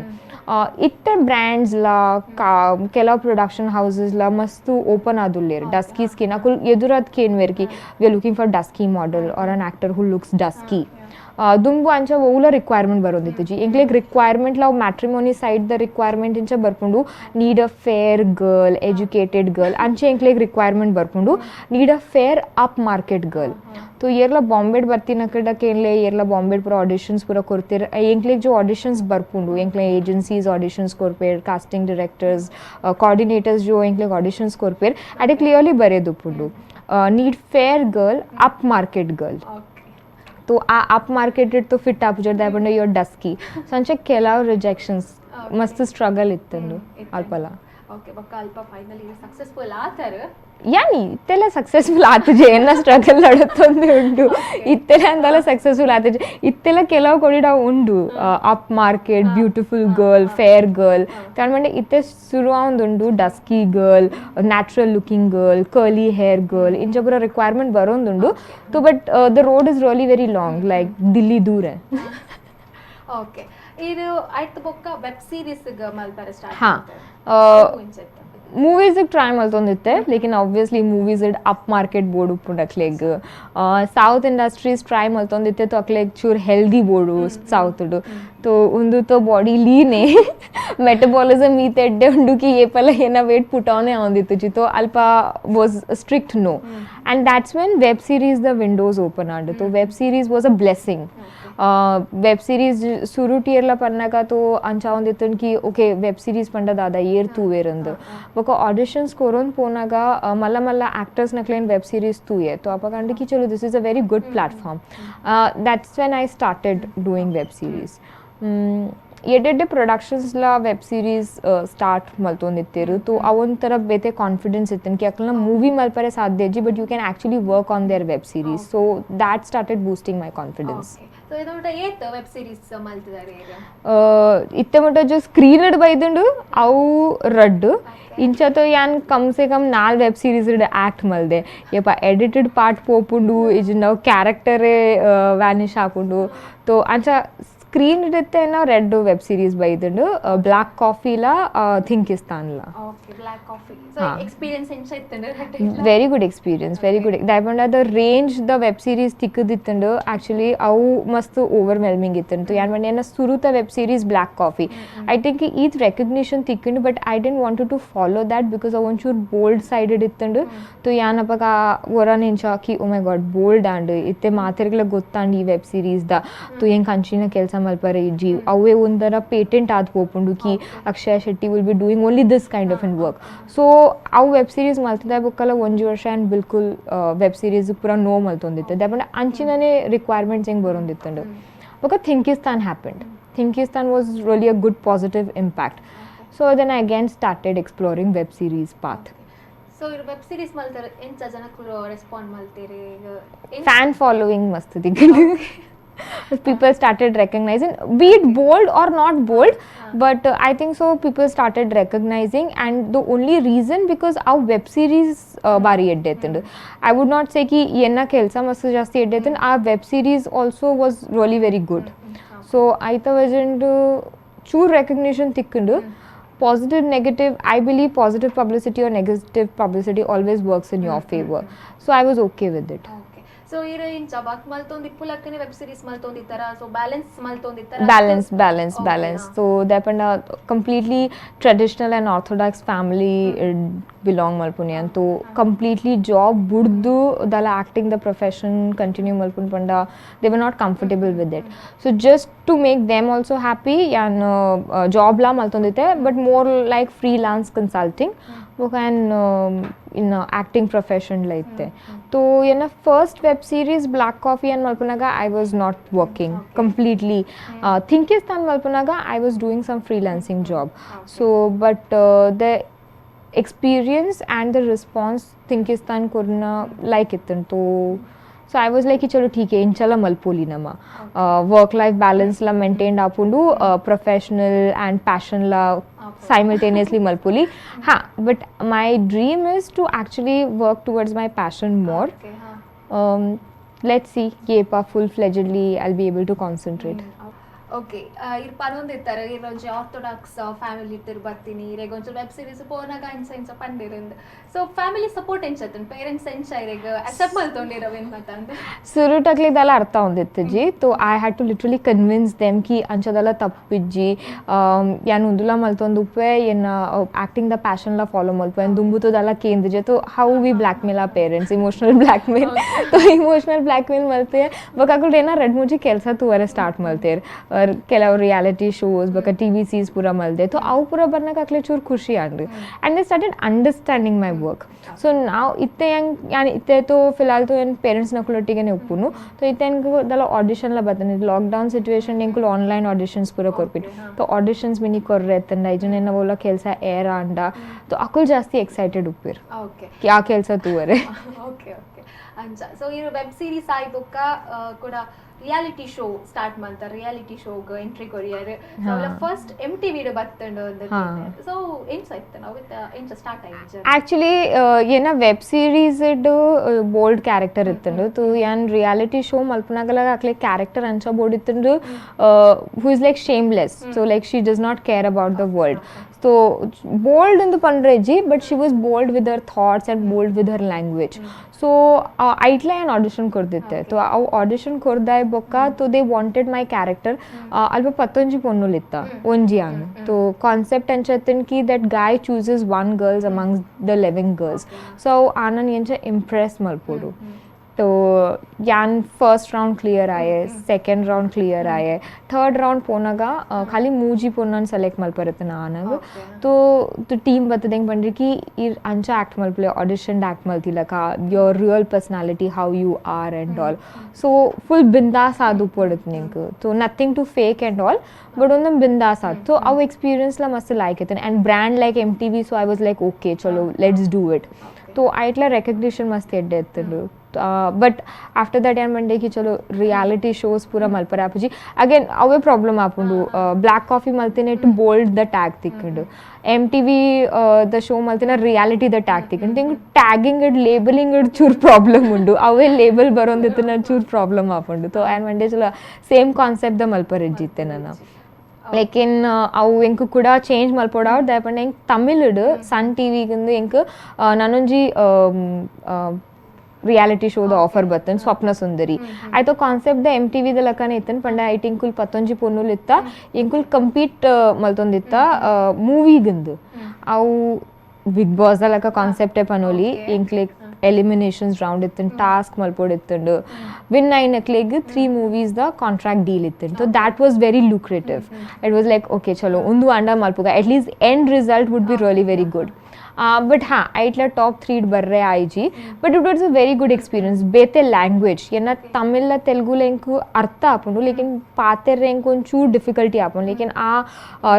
itte brands la kela production houses la mastu open adullir dusky skin akul edurad kenver ki we are looking for dusky model or an actor who looks dusky ದುಂಬು ಅಂಚ ಓಲ requirement ಬರೋದಿತ್ತು ಜಿ ಎಂಕ್ಲೆಗ್ requirement love matrimony side ದ requirement ಇಂಚ ಬರ್ಪುಂಡು need a fair girl educated girl ಅಂಚೆ ಎಂಕ್ಲೆಗ್ ರಿಕ್ವೈರ್ಮೆಂಟ್ ಬರ್ಪುಂಡು need a fair up market girl तो येरला बॉम्बेड ಬರ್ತಿನ ಕಡಕ್ಕೆ ಏನ್ಲೆ येरला बॉम्बेड ಪೂರ ಆಡಿಷನ್ಸ್ ಪೂರ ಕೊರ್ತಿರ್ ಎಂಕ್ಲೆಗ್ ಜೋ ಆಡಿಷನ್ಸ್ ಬರ್ಪುಂಡು ಎಂಕ್ಲೆ ಏಜೆನ್ಸೀಸ್ ಆಡಿಷನ್ಸ್ ಕೊರ್ಪೇರ್ ಕಾಸ್ಟಿಂಗ್ ಡೈರೆಕ್ಟರ್ಸ್ ಕೋಆರ್ಡಿನೇಟರ್ಸ್ ಜೋ ಎಂಕ್ಲೆಗ್ ಆಡಿಷನ್ಸ್ ಕೊರ್ಪೇರ್ ಅಡೆ ಕ್ಲಿಯರ್ಲಿ ಬರೆದುಪ್ಪುಂಡು need fair girl up market girl तो अप मार्केटेड तो फिट आप जर दायपंड योर डस्की संचे केलाव रिजेक्शन्स मस्त स्ट्रगल इत्तंಡು ಅಲ್ಪಲ ಓಕೆ ಬಕ್ಕ ಅಲ್ಪ ಫೈನಲಿ ಸಕ್ಸಸ್ಫುಲ್ ಆತರ ಯಾನಿ ಇತ್ತೆಲ್ಲ ಸಕ್ಸಸ್ಫುಲ್ ಆತಜೆ ಏನ ಸ್ಟ್ರಗಲ್ ನಡುತ್ತೊಂದು ಉಂಡು ಇತ್ತೆಲ್ಲ ಅಂದಲ್ಲ ಸಕ್ಸಸ್ಫುಲ್ ಆತಜೆ ಇತ್ತೆಲ್ಲ ಕೆಲವು ಕೊಡಿಡ ಉಂಡು up market beautiful girl fair girl ತಾಂಡ್ಮಂಡೆ ಇತ್ತೆ ಶುರು ಉಂಡು dusky girl natural looking girl curly hair girl ಇಂಚ ಪೂರ ರಿಕ್ವೈರ್ಮೆಂಟ್ ಬರೋಂದುಂಡು so but the road is really very long like Delhi ದೂರ ಓಕೆ ಇದು ಆಯ್ತು ಬೊಕ್ಕ ವೆಬ್ ಸೀರೀಸ್ ಮಲ್ಪರೆ ಸ್ಟಾರ್ಟ್ ಹಾ ಮೂವೀಸ್ ಟ್ರೈ ಮಲ್ತೊಂದಿತ್ತೆ ಲೇಕಿನ್ obviously movies up market bold ಉಪ್ಪುಂಡಕ್ಲೆಗ್ ಸೌತ್ ಇಂಡಸ್ಟ್ರೀಸ್ ಟ್ರೈ ಮಲ್ತೊಂದಿತ್ತೆ ತೊ ಅಕ್ಲೆಗ್ ಚೂರ್ ಹೆಲ್ದಿ ಬೋರ್ಡು ಸೌತ್ಡು ತೊ ಉಂದು ತೊ ಬಾಡಿ ಲೀನೆ ಮೆಟಬಾಲಿಸಮ್ ಈ ತೆಡ್ಡೆ ಉಂಡು ಕಿ ಏಪಲ ಏನ ವೇಟ್ ಪುಟಾನೆ ಆಂದಿತ್ತು ಜಿ ತೊ ಅಲ್ಪ was strict no and that's when web series the windows open ಆಂಡು ತೊ web series was a blessing web series सुरू टियरला पन्नाका तो अंचा ಒಂದಿತ್ತನ್ की ओके वेब सीरीज पंडा दादा येर तू वेरंद बको ऑडिशंस करून पोनागा मल्ला मल्ला एक्टर्स नक्लेन वेब सीरीज तू ये तो आपा कंड की चलो this is a very good platform that's when I started doing web series ಎಡೆಡ್ಡೆ ಪ್ರೊಡಕ್ಷನ್ಸ್ಲ ವೆಬ್ ಸೀರೀಸ್ ಸ್ಟಾರ್ಟ್ ಮಲ್ತೊಂದಿತ್ತೇರು ತೊ ಅವೊಂಥರ ಬೇತೆ ಕಾನ್ಫಿಡೆನ್ಸ್ ಇತ್ತನ್ ಕಿ ಅಕ್ಲನ ಮೂವಿ ಮಲ್ಪರೆ ಸಾಧ್ಯ ಇಜ್ಜಿ but you can actually work on their web series so that started boosting my confidence so ಇದು ಏತ್ ವೆಬ್ ಸೀರೀಸ್ ಮಲ್ತಿದಾರೆ ಈಗ ಇತ್ತೆ ಮಟ್ಟ ಜೋ ಸ್ಕ್ರೀನ್ ಹಿಡ್ ಬೈದುಂಡು ಅವು ರಡ್ಡು ಇಂಚತೋ ಯಾನ್ ಕಮ್ ಸೆ ಕಮ್ 4 ವೆಬ್ ಸೀರೀಸ್ ಆ್ಯಕ್ಟ್ ಮಲ್ದೆ ಯಪ್ಪ ಎಡಿಟೆಡ್ ಪಾರ್ಟ್ ಪೋಪುಂಡು ಇಜ್ ನಾವು ಕ್ಯಾರೆಕ್ಟರೇ ವ್ಯಾನಿಷ್ ಹಾಕೊಂಡು ತೊ ಅಂಚ ಸ್ಕ್ರೀನ್ ಹಿಡಿತ್ತೆ ನಾವು ರೆಡ್ ವೆಬ್ ಸೀರೀಸ್ ಬೈದುಂಡು ಬ್ಲ್ಯಾಕ್ ಕಾಫಿಲ ಥಿಂಕಿಸ್ತಾನ್ಲ okay black coffee so experience ಎಂಚ ಇತ್ತಂದ್ರೆ very good experience very good ದಾಯಪಂಡ ದ ರೇಂಜ್ ದ ವೆಬ್ ಸೀರೀಸ್ ತಿಕ್ಕದಿತ್ತಂಡು ಆ್ಯಕ್ಚುಲಿ ಅವು ಮಸ್ತ್ ಓವರ್ವೆಲ್ಮಿಂಗ್ ಇತ್ತಂತು ಯಾನ್ ಮಂಡೆ ಏನ ಸುರುತ web series black coffee I think ಈತ್ ರೆಕಗ್ನಿಷನ್ ತಿಕ್ಕಿಂಡು but I didn't wanted to follow that because ಅವು ಒಂಚೂರು ಬೋಲ್ಡ್ ಸೈಡೆಡ್ ಇತ್ತಂಡು ತೊ ಯಾನಪ್ಪಗ ಒರನ್ ಎಂಚ ಹಾಕಿ oh my God bold and ಇತ್ತೆ ಮಾತೆರ್ಗಳ ಗೊತ್ತಾಂಡ್ ಈ ವೆಬ್ ಸೀರೀಸ್ದ ತೊ ಹೆಂಗೆ ಕಂಚಿನ ಕೆಲಸ ಮಲ್ಪರೆ ಇಜ್ಜಿ ಅವೇ ಒಂದರ ಪೇಟೆಂಟ್ ಆದ್ ಪೋಪುಂಡು ಕಿ Akshaya Shetty will be doing only this kind of in work so ಅವು ವೆಬ್ ಸೀರೀಸ್ ಮಲ್ತಿದ್ದ ಬುಕ್ಕಲ್ಲ ಒಂಜಿ ವರ್ಷ ಆ್ಯಂಡ್ ಬಿಲ್ಕುಲ್ ವೆಬ್ ಸೀರೀಸ್ ಪೂರ ನೋ ಮಲ್ತೊಂದಿತ್ತು ದಾಪಂಡ ಅಂಚಿನನೇ ರಿಕ್ವೈರ್ಮೆಂಟ್ಸ್ ಹೆಂಗೆ ಬರೋಂದಿತ್ತಂಡು ಬೊಕ Thinkistan happened Thinkistan was really a good positive impact so then I again started exploring web series path so ಇರು ವೆಬ್ ಸೀರೀಸ್ ಮಲ್ತಾರೆ ಎಂಚ ಜನಕ್ಕೂ ರೆಸ್ಪಾಂಡ್ ಮಲ್ತೀರಿ ಫ್ಯಾನ್ ಫಾಲೋವಿಂಗ್ ಮಸ್ತ್ ದಿಕ್ಕಂಡು people started recognizing, be it bold or not bold, but I think so people started recognizing, and the only reason because our web series bari eddetund. I would not say ki yenna kelsa mastu jasti eddetund, our web series also was really very good. So aitha wasn't chur recognition tikkundu. Positive, negative, I believe positive publicity or negative publicity always works in your favor. So I was okay with it. So ಇರ ಇಂಚ ಬಾಕ್ ಮಲ್ತೊಂದು ಇಪ್ಪುಲಕ್ಕನೆ web series ಮಲ್ತೊಂದಿತ್ತಾರ so balance ಮಲ್ತೊಂದಿತ್ತಾರ balance so depend completely traditional and orthodox family belong malpuni anto completely job buddu dala acting the profession continue malpun panda they were not comfortable with it so just to make them also happy and job la maltondite but more like freelance consulting can in acting profession like so in a first web series Black Coffee and Malpunaga I was not working completely Thinkistan Malpunaga I was doing some freelancing job so but the experience and the response Thinkistan kurna like it so I was like chalo theek hai inchala malpoli nama work life balance la maintained apundu professional and passion la simultaneously malpoli but my dream is to actually work towards my passion more let's see yepa full fledgedly I'll be able to concentrate okay ಇರ್ ಪನೊಂದಿತ್ತಾರೆ ಇರೊಂಜಿ orthodox family ಇತ್ತಿರ್ ಬತ್ತೀನಿ ಇರೆಗೊಂಚು web series ಪೋನಾಗ ಇಂಚ ಪಂಡಿರಂದ್ so family support ಎಂಚತ್ತನ್ parents ಎಂಚ ಇರೆಗ accept ಮಲ್ತೊಂಡಿರವೆನ್ ಮತ್ತಂದ ಸುರುಟಕ್ಲಿ ದಲ ಅರ್ಥ ಹೊಂದಿತ್ತಜ್ಜಿ ತೋ I had to literally convince them ಕಿ ಅಂಚದಲ್ಲ ತಪ್ಪಿಜ್ಜಿ ಯಾನ್ ಉಂದುಲ ಮಲ್ತೊಂದು ಉಪ್ಪೆ ಏನ ಆಕ್ಟಿಂಗ್ ದ ಪ್ಯಾಷನ್ ಲ ಫಾಲೋ ಮಲ್ಪೆ ದುಂಬುತದಲ್ಲ ಕೇಂದ್ರಜೆ ತೋ ಹೌ ವಿ ಬ್ಲ್ಯಾಕ್ ಮೇಲ್ ಆ ಪೇರೆಂಟ್ಸ್ ಇಮೋಷನಲ್ ಬ್ಲ್ಯಾಕ್ ಮೇಲ್ ತೋ ಇಮೋಷನಲ್ ಬ್ಲ್ಯಾಕ್ ಮೇಲ್ ಮಲ್ತೆ ಬಕಾಕುಲ್ ಏನ ರೆಡ್ ಮುಜಿ ಕೆಲಸ ತುವರೆ ಸ್ಟಾರ್ಟ್ ಮಲ್ತೇರ್ ಕೆಲವು ರಿಯಾಲಿಟಿ ಶೋಸ್ ಬೇಕಾ ಟಿ ವಿ ಸೀಸ್ ಪೂರ ಮಲ್ದೆ ಸೊ ಅವು ಪೂರ ಬರ್ನಾಗ ಅಕ್ಲೆ ಚೂರು ಖುಷಿ ಅಂಡು and they started understanding my work so ನಾವು ಇತ್ತೆ ಹೆಂಗೆ ಯಾನ್ ಇತ್ತೆ ತೋ ಫಿಲ್ಹಾಲ್ ತೋ ಏನು ಪೇರೆಂಟ್ಸ್ ನಕ್ಲೊಟ್ಟಿಗೆ ಒಪ್ಪುನು ಸೊ ಇತ್ತೆ ಹೆಂಗೆ ದಲ್ಲ ಆಡಿಷನ್ಲ ಬರ್ತನೆ ಲಾಕ್ಡೌನ್ ಸಿಚುವೇಶನ್ ಎಂಕುಲು ಆನ್ಲೈನ್ ಆಡಿಷನ್ಸ್ ಪೂರ ಕೊರ್ಪಿನಿ ಸೊ ಆಡಿಷನ್ಸ್ ಮಿನಿ ಕೊರ್ರೆ ಎತ್ತಂಡ ಐಜನ ಓಲ ಕೆಲಸ ಏರ ಅಂಡ ಸೊ ಅಕುಲ್ ಜಾಸ್ತಿ ಎಕ್ಸೈಟೆಡ್ ಉಪ್ಪಿರ್ ಆ ಕೆಲಸ ತೂವರೆ ಓಕೆ ಓಕೆ ಅಂಚ ಸೊ ಈ ವೆಬ್ ಸೀರೀಸ್ ಆಯ್ ಬೊಕ್ಕ ಕೂಡ ರಿಯಾಲಿಟಿ ಶೋ ಸ್ಟಾರ್ಟ್ ಮಾಡ್ತಾರೆ ರಿಯಾಲಿಟಿ ಶೋಗೆ ಎಂಟ್ರಿ ಕೊರಿಯರ್ ಫಸ್ಟ್ MTV ಬತ್ತಂಡು ಸೊ ಏನ್ಸ್ ಆಯ್ತು ನಾವು ಏನ್ಸ್ ಸ್ಟಾರ್ಟ್ ಆಯ್ತು ಆ್ಯಕ್ಚುಲಿ ಏನ ವೆಬ್ ಸೀರೀಸ್ ಬೋಲ್ಡ್ ಕ್ಯಾರೆಕ್ಟರ್ ಇತ್ತಂಡು ತು ಯಾನ್ ರಿಯಾಲಿಟಿ ಶೋ ಮಲ್ಪನಾಗಲ ಅಕ್ಲೆ ಕ್ಯಾರೆಕ್ಟರ್ ಅಂಚ ಬೋರ್ಡ್ ಇತ್ತಂಡು who is like shameless so like she does not care about the world so bold ಎಂದು ಪಂಡ್ರೆಜಿ but she was bold with her thoughts and bold with her language so ಐಟ್ಲ ಏನು audition ಕೊಡ್ದಿತ್ತೆ so ಅವು audition ಕೊಡ್ದಾಯ್ ಬೊಕ್ಕ so they wanted my character ಅಲ್ಪ ಪತ್ತೊಂಜಿ ಪೊನ್ನುಲಿತ್ತ ಒಂಜಿ ಅಂಗ್ ಸೊ ಕಾನ್ಸೆಪ್ಟ್ ಅಂಚತ್ತಿನ ಕಿ that guy chooses one girls amongst the 11 girls so ಆನನ್ ಎಂಚ ಇಂಪ್ರೆಸ್ ಮಲ್ಪೋಡು तो यान फर्स्ट राउंड क्लियर आए सेकेंड राउंड क्लियर आए थर्ड राउंड पोनागा खाली मूजी पोनन सेलेक्ट मल्परते नानग तो टीम बतदेंग पंड्री कि इर अंचा एक्ट मल्पले ऑडिशन एक्ट मल्ती लका your real personality how you are and all so full बिंदास आदु पड़त निंक तो nothing to fake and all but उन बिंदास आद तो अव एक्सपीरियंस ला मस्त लाइक इतन and brand like MTV so I was like okay चलो लेट्स डू इट तो आइटला रिकग्निशन मस्त एड्डे इतनु बट आफ्टर दैट यान मंडे की चलो रियालिटी शोज पूरा मल्पर आपुजी अगेन अवे प्रॉब्लम आपुंडु ब्लैक कॉफी मल्तिने टू बोल्ड द टैग तिक्कंडु MTV द शो मल्तिना रियालिटी द टैग तिक्कंडु थिंक टैगिंग इड लेबलिंग इड चूर प्रॉब्लम उंडु अवे लेबल बरोंदितना चूर प्रॉब्लम आपुंडु तो यान मंडे चलो सेम कान्सेप्ट द मल्पर इज्जिते ನನ್ನ लेकिन अವು ಎಂಕು ಕೂಡ ಚೇಂಜ್ ಮಲ್ಪೋಡಾವ್ ದಯಪಂಡ ಎಂಕ್ ತಮಿಳುಡು ಸನ್ ಟಿವಿಗಿಂದು ಎಂಕ್ ನಾನೊಂಜಿ ರಿಯಾಲಿಟಿ ಶೋದ ಆಫರ್ ಬತ್ತನ್ ಸ್ವಪ್ನ ಸುಂದರಿ ಆಯ್ತು ಕಾನ್ಸೆಪ್ಟ್ ದ MTV ದ ಲಕನೆ ಇತ್ತನ್ ಪಂಡ ಐಟ್ ಇಂಕುಲ್ ಪತ್ತೊಂಜಿ ಪೊನ್ನುಲ್ ಇತ್ತ ಇಂಕುಲ್ ಕಂಪೀಟ್ ಮಲ್ತೊಂದಿತ್ತ ಮೂವಿಗಿಂದು ಅವು ಬಿಗ್ ಬಾಸ್ ದ ಲಕ ಕಾನ್ಸೆಪ್ಟೇ ಪನೋಲಿ ಇಂಕ್ಲಿಕ್ ಎಲಿಮಿನೇಷನ್ಸ್ ರೌಂಡ್ ಇತ್ತನ್ ಟಾಸ್ಕ್ ಮಲ್ಪೋಡ್ ಇತ್ತಂಡು ವಿನ್ ಐನಕ್ಲೆಗ್ 3 ಮೂವೀಸ್ ದ ಕಾಂಟ್ರಾಕ್ಟ್ ಡೀಲ್ ಇತ್ತನ್ so that was very lucrative it was like okay ಚಲೋ ಒಂದು ಅಂಡ ಮಲ್ಪುಗ at least end result would be really very good but हाँ आइटला टॉप 3 बर्रे आईजी but it was a very good experience बेते लैंग्वेज येना तमिल तेलुगु लेंकु अर्थ आपुंडु लेकिन पाते रेंक ಒಂಚೂರು ಡಿಫಿಕಲ್ಟಿ ಆಪುಂಡು लेकिन आ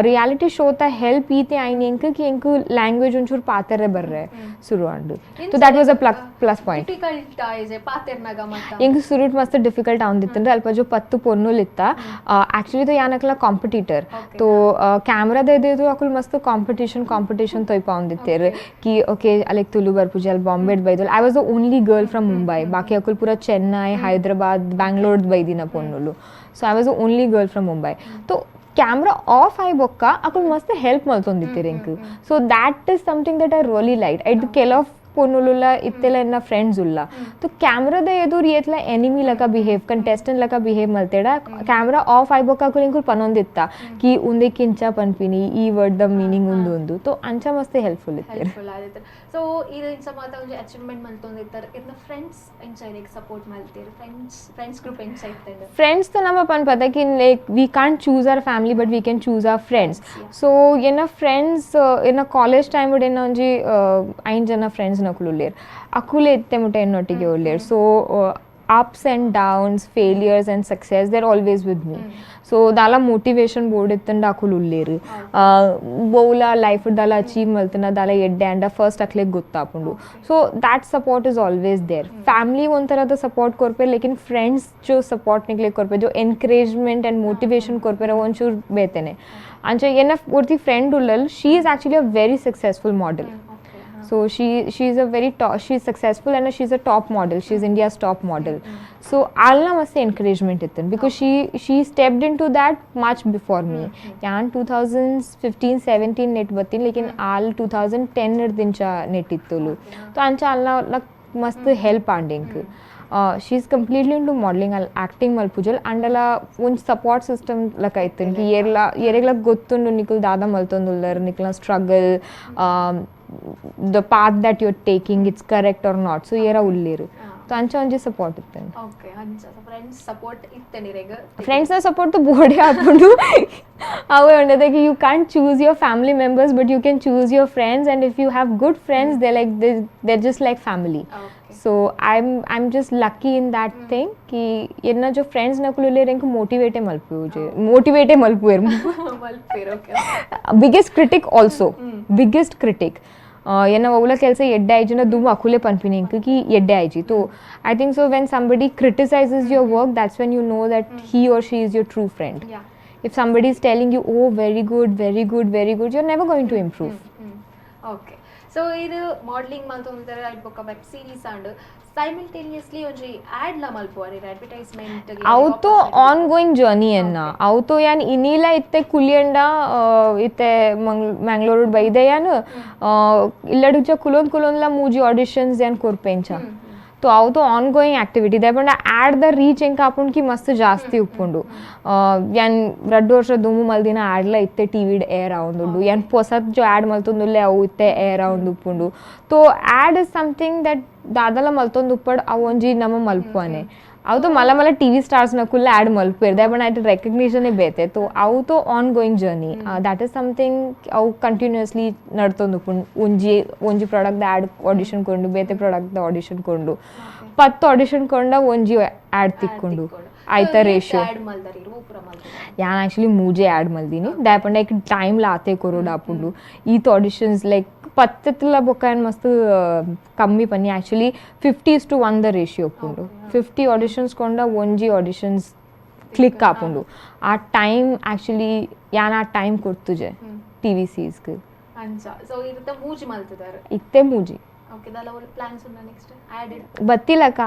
रियालिटी शो ता हेल्प ಈತೆ ಐನಿ ಎಂಕ ಕಿ ಎಂಕು लैंग्वेज ಒಂಚೂರು ಪಾತೆರೆ ಬರ್ರೆ ಸುರು ಅಂಡು तो that was a plus point difficult ಆಯ್ಜೆ ಪಾತೆರ್ನಾಗ ಮತ್ತ ಎಂಕು ಸುರುಟ್ ಮಸ್ತ್ ಡಿಫಿಕಲ್ಟ್ ಆಂದಿತ್ತಂದ್ರೆ ಅಲ್ಪ ಜೋ 10 ಪೊನ್ನುಲಿತ್ತ ಆಕ್ಚುಲಿ तो ಯಾನಕಲ ಕಾಂಪಿಟಿಟರ್ तो कैमरा दे दे तो अकुल मस्त कंपटीशन तोय पाउंदित्तेर कि ओके अलेक तुलु बरपुजल बॉम्बे बैदल I was the only girl from Mumbai बाकी अकुल पूरा चेन्नई हैदराबाद बैंगलोर बैदिना पोन्नुलु so I was the only girl from Mumbai तो कैमरा ऑफ आई बೊಕ್ಕ अकुल मस्त हेल्प मल्तोंदित्तेर ಎಂಕು so that is something that I really like at the केल ऑफ ಪೊನ್ನುಲುಲ್ಲ ಇತ್ತೆಲ್ಲ ಎನ್ನ ಫ್ರೆಂಡ್ಸ್ ಉಲ್ಲ तो कैमराದ ಎದುರು ಏತ್ಲ ಎನಿಮಿ ಲಕ ಬಿಹೇವ್ ಕಂಟೆಸ್ಟೆಂಟ್ ಲಕ ಬಿಹೇವ್ ಮಲ್ತೆಡ कैमरा ऑफ आई ಬೊಕ್ಕ ಅಕುಲ್ ಇಂಕುಲ್ ಪನೊಂದಿತ್ತ ಕಿ ಉಂದೆ ಕಿಂಚ ಪನ್ಪಿನಿ ಈ ವರ್ಡ್ ದ ಮೀನಿಂಗ್ ಒಂದು तो ಅಂಚ ಮಸ್ತ್ ಹೆಲ್ಪ್ಫುಲ್ ಇತ್ತೆರ್ ಸೊ ಇದು ಇಂಚ ಮಾತ ಒಂದು ಅಚೀವ್ಮೆಂಟ್ ಮಲ್ತೊಂದಿತ್ತರ ಇರ್ನ ಫ್ರೆಂಡ್ಸ್ ಇಂಚ ಲೈಕ್ ಸಪೋರ್ಟ್ ಮಲ್ತೆರ್ ಫ್ರೆಂಡ್ಸ್ ಗ್ರೂಪ್ ಇಂಚ ಇತ್ತೆಂಡ फ्रेंड्स तो ನಮ್ಮ ಪನ್ ಪತ ಕಿ like we can't choose our family but we can choose our friends so येना फ्रेंड्स येना कॉलेज टाइम ವುಡ್ येना ಒಂಜಿ 5 ಜನ ಫ್ರೆಂಡ್ಸ್ ನಕುಲುಲ್ಲೇರ್ ಅಕುಲೆ ಎತ್ತೆ ಮುಟ ಎನ್ನೊಟ್ಟಿಗೆ ಉಲ್ಲೇರ್ so ups and downs failures and success they're always with me so dala motivation board ittanda akul ulleru bowla life dala achieve maltana dala edde and first akle gottapundu so that support is always there family ontara the support korpe lekin friends jo support nikle korpe jo encouragement and motivation korpe onchur betene ancha enough purti friend ullal she is actually a very successful model so she's a very top, she's successful and she's a top model, she's India's top model so alna must encouragement itten because she stepped into that much before me yan 2015 17 net batin lekin al 2010 ner dincha net ittulu so ancha alna must help andink she's completely into modeling and acting malpujal and ala one support system laka itten ki yeregla gottundu nikul dada maltondullar nikla struggle the path that you're taking it's correct or not so yera ulliru तो अंच ಒಂಜಿ support ಇತ್ತಂಡು okay ಅಂಚ friends support ಇತ್ತೆ ರೆಗ friends ನ support ತು ಬೋಡೆ ಆಪುಂಡು ಅವೇ ಉಂಡದಕ್ಕೆ you can't choose your family members but you can choose your friends and if you have good friends they just like family so I'm just lucky in that thing कि yenna jo friends nakulu le renku motivate malpu je motivate malpu okay biggest critic also biggest critic yenna wawula kelsa edde aijina dum akule panpini ki edde aiji to I think so when somebody criticizes your work that's when you know that he or she is your true friend if somebody is telling you oh very good very good very good you're never going to improve okay so ಇದು modelling ಮಲ್ತೊಂದರೆ ಬೊಕ್ಕ web series and simultaneously ಒಂಜಿ add ಲ ಮಲ್ಪುವಾರಿ advertisement ಅವತ್ತು on going journey ಎನ್ನ ಅವತ್ತು ಯಾನ್ ಇನ್ನಿಲ ಇತ್ತೆ ಕುಲಿಯಂಡ ಇತ್ತೆ ಮಂಗಳೂರು ಬೈದೆ ಯಾನ್ ಇಲ್ಲಡುಚ ಕುಲೊಂದ್ಲ ಮೂಜಿ ಆಡಿಷನ್ಸ್ ಯಾನ್ ಕೊರ್ಪೆಂಚ तो हांव तो ऑन गोईंग एक्टिविटी दे पण ऍड द रीच हेंका आपूण की मस्त जास्ती उप्पुंडु यान 2 ವರ್ಷ ದುಮ್ಮು ಮಲ್ದಿನ ಆಡ್ಲ ಇತ್ತೆ ಟಿವಿಡ್ ಏರ್ ಆವೊಂದುಂಡು ಯಾನ್ ಪೊಸತ್ ಜೋ ಆಡ್ ಮಲ್ತೊಂದುಲ್ಲೆ ಅವು ಇತ್ತೆ ಏರ್ ಆವೊಂದು ಉಪ್ಪುಂಡು तो ಆಡ್ ಇಸ್ समथिंग ದಟ್ ದಾದಲ ಮಲ್ತೊಂದು ಉಪ್ಪಡ್ ಅವು ಒಂಜಿ ನಮ ಮಲ್ಪುವಾನೆ ಅವು तो मला टीवी स्टार्स नकुल्ले आड मल्पेर दे पण आयट रेकग्निशन ए बेते तो अವು तो ongoing journey that is something अವು कंटिन्यूअसली नडतोंदु ಒಂಜಿ ಪ್ರಾಡಕ್ಟ್ ದ ಆಡ್ ಆಡಿಷನ್ ಕೊಂಡು ಬೇತೆ ಪ್ರಾಡಕ್ಟ್ ದ ಆಡಿಷನ್ ಕೊಂಡು 10 ಆಡಿಷನ್ ಕೊಂಡ ಒಂಜಿ ಆಡ್ ತಿಕ್ಕೊಂಡು ಆಯ್ತ ರೇಷಿಯೋ ಯಾನ್ ಆಕ್ಚುಲಿ ಮೂಜೆ ಆಡ್ ಮಲ್ದಿನಿ ದಾಪಂಡ एक टाइम लाते कोरोड आपुंडु ಈತ ಆಡಿಷನ್ಸ್ ಲೈಕ್ ಪತ್ತತ್ಲ ಬೊಕ್ಕ ಮಸ್ತ್ ಕಮ್ಮಿ ಪನ್ನಿ ಆಕ್ಚುಲಿ 50:1 ದ ರೇಷಿಯೋ ಉಪ್ಪುಂಡು 50 ಆಡಿಷನ್ಸ್ ಕೊಂಡ ಒಂಜಿ ಆಡಿಷನ್ಸ್ ಕ್ಲಿಕ್ ಆಪುಂಡು ಆ ಟೈಮ್ ಆಕ್ಚುಲಿ ಯಾನ್ ಆ ಟೈಮ್ ಕೊರ್ತುಜೆ ಟಿವಿ ಸೀಸ್ಗೆ ಅಂಚ ಸೊ ಇರುತ್ತೆ ಮೂಜಿ ಮಲ್ತಿದ್ದಾರೆ ಇತ್ತೆ ಮೂಜಿ ಓಕೆ ದಲ್ಲ ಒಳ್ಳೆ ಪ್ಲಾನ್ಸ್ ಉಂಡ ನೆಕ್ಸ್ಟ್ ಆಡ್ ಬತ್ತಿಲಕ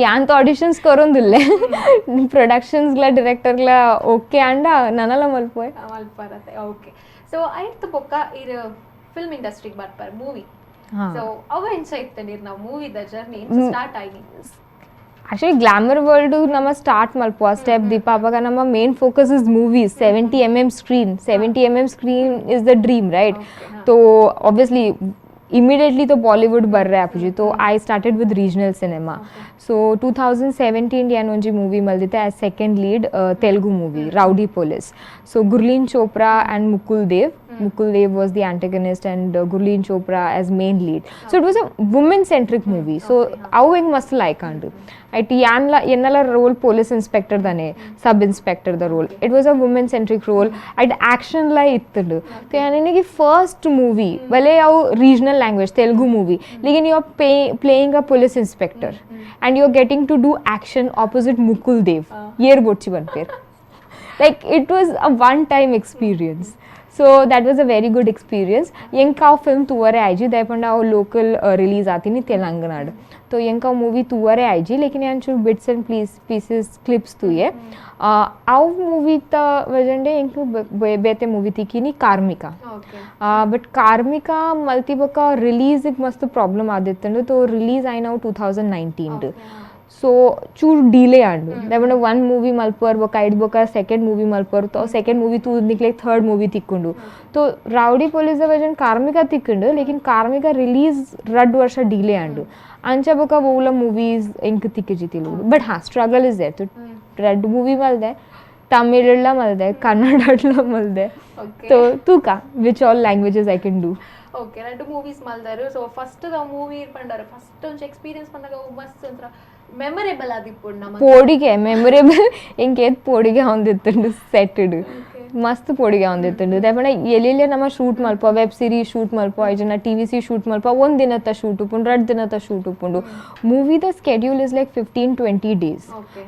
ಯಾಂತ ಆಡಿಷನ್ಸ್ ಕೊರೊಂದುಲ್ಲೆ ಪ್ರೊಡಕ್ಷನ್ಸ್ಗ್ಲ ಡೈರೆಕ್ಟರ್ಗ್ಲ ಓಕೆ ಅಂಡ ನನಲ ಮಲ್ಪೋಯ್ ಮಲ್ಪರತೆ ಓಕೆ ಸೊ ಐತ್ ಬೊಕ್ಕ ಇರ್ ಫಿಲ್ಮ್ ಇಂಡಸ್ಟ್ರಿಗೆ ಬರ್ತಾರೆ ಮೂವಿ ಸೊ ಅವ ಎಂಚ ಇತ್ತೆ ನಾವು ಮೂವಿದ ಜರ್ನಿ ಸ್ಟಾರ್ಟ್ ಆಗಿ actually glamour world nama start malpua step deepapaga nama main focus is movies 70mm screen 70mm screen is the dream right so obviously immediately to Bollywood bar raha hai apuji so I started with regional cinema so 2017 yan onji movie maldita as second lead Telugu movie Rowdy Police so Gurleen Chopra and Mukul Dev was the antagonist and Gurleen Chopra as main lead so it was a women centric movie so avu eng mast like andu it yanla yenala role police inspector dane sub inspector the role it was a women centric role at action la ittundu so yanige first movie vale avu regional language Telugu movie lekin you are playing a police inspector and you are getting to do action opposite Mukul Dev year botchi banper like it was a one time experience so that was a very good experience yenka film tuware aiji depanda our local release atini Telangana तो yenka movie tuware aiji lekin yan chu bits and pieces clips tuye aw movie ta vajande enku bete movie tikini Karmika okay but Karmika multiboka release ik mast problem adittandu to release I now 2019 so ಚೂರು delay ಆಂಡು ದಾಯಪಂಡ one movie ಮಲ್ಪರ್ ಬೊಕ ಐಡ್ ಬೊಕ second movie ಮಲ್ಪರ್ ತೊ second movie ತೂ ನಿಕ್ಲೆ third movie ತಿಕ್ಕೊಂಡು ತೊ rowdy police ವಜನ್ ಕಾರ್ಮಿಕ ತಿಕ್ಕೊಂಡು ಲೇಕಿನ್ ಕಾರ್ಮಿಕ release 2 ವರ್ಷ ಡಿಲೇ ಆಂಡು ಅಂಚ ಬೊಕ ಬೋಲ ಮೂವೀಸ್ ಎಂಕ್ ತಿಕ್ಕಿಜಿತಿಲು ಬಟ್ ಹಾ ಸ್ಟ್ರಗಲ್ ಇಸ್ ದೇರ್ ತೊ ರೆಡ್ ಮೂವಿ ಮಲ್ದೆ ತಮಿಳ್ಲ ಮಲ್ದೆ ಕನ್ನಡಲ ಮಲ್ದೆ ತೊ ತೂಕ which all languages I can do okay 2 movies ಮಲ್ದಾರು ಸೊ ಫಸ್ಟ್ ದ ಮೂವಿ ಪಂಡಾರ ಫಸ್ಟ್ ಒಂಚ ಎಕ್ಸ್ಪೀರಿಯನ್ಸ್ ಪಂದಾಗ ಮಸ್ತ್ ಒಂಥರ ಮೆಮೊರೇಬಲ್ ಆದಿಪ್ಪುಂಡು ನಮಗೆ ಪೋಡಿಗೆ ಮೆಮೊರೇಬಲ್ ಇಂಕೇತ್ ಪೋಡಿಗೆ ಹೊಂದಿತ್ತುಂಡು ಸೆಟ್ಡ್ ಮಸ್ತ್ ಪೋಡಿಗೆ ಹೊಂದಿತ್ತುಂಡು ದಾಯಪಂಡ ಎಲ್ಲೆಲ್ಲೆ ನಮ್ಮ ಶೂಟ್ ಮಲ್ಪ ವೆಬ್ ಸೀರೀಸ್ ಶೂಟ್ ಮಲ್ಪ ಐಜನ TVC ಶೂಟ್ ಮಲ್ಪ ಒಂದ್ ದಿನತ್ತ ಶೂಟ್ ಉಪ್ಪುಂಡು 2 ದಿನತ್ತ ಶೂಟ್ ಉಪ್ಪುಂಡು ಮೂವಿದ schedule is like 15-20 days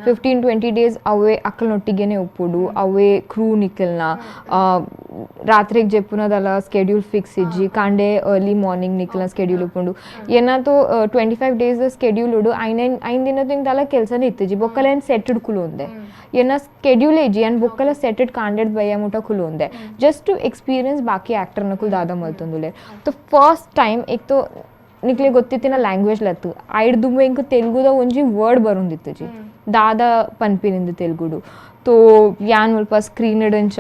15-20 days ಅವೇ ಅಕ್ಕಲ್ನೊಟ್ಟಿಗೆನೆ ಉಪ್ಪುಡು ಅವೇ ಕ್ರೂ ನಿಕ್ಕಲ್ನ ರಾತ್ರಿಗೆ ಜೆಪ್ಪುನದಲ್ಲ ಸ್ಕೆಡ್ಯೂಲ್ ಫಿಕ್ಸ್ ಇಜ್ಜಿ ಕಾಂಡೆ ಅರ್ಲಿ ಮಾರ್ನಿಂಗ್ ನಿಕ್ಕಲ್ನ ಸ್ಕೆಡ್ಯೂಲ್ ಉಪ್ಪುಂಡು ಏನಾತು 25 days ದ ಸ್ಕೆಡ್ಯೂಲ್ ಉಡು ಐನ್ ದಿನದ ಇಂದಲ್ಲ ಕೆಲಸನೇ ಇತ್ತಿಜಿ ಬೊಕ್ಕಲೇನ್ ಸೆಟೆಡ್ ಕುಲು ಒಂದೆ ಏನ ಸ್ಕೆಡ್ಯೂಲ್ ಇಜ್ಜಿ ಅಂಡ್ ಬೊಕ್ಕಲ ಸೆಟೆಡ್ ಕಾಂಡೆಡ್ ಬಯ್ಯ ಮುಟ ಕುಲು ಒಂದೆ ಜಸ್ಟ್ ಟು ಎಕ್ಸ್ಪೀರಿಯನ್ಸ್ ಬಾಕಿ ಆಕ್ಟರ್ ನಕುಲ್ ದಾದ ಮಲ್ತೊಂದುಲೆ तो ಫಸ್ಟ್ ಟೈಮ್ ಏಕ್ तो ನಿಕ್ಲೆ ಗೊತ್ತಿತ್ತಿನ ಲ್ಯಾಂಗ್ವೇಜ್ ಲತ್ತು ಐಡ್ ದುಂಬು ಇಂಕು ತೆಲುಗುದ ಒಂಜಿ ವರ್ಡ್ ಬರುಂದಿತ್ತುಜಿ ದಾದ ಪನ್ಪಿನಿಂದ ತೆಲುಗುಡು ತೋ ಯಾನ್ ಮುಲ್ಪ ಸ್ಕ್ರೀನ್ ಇಂಚ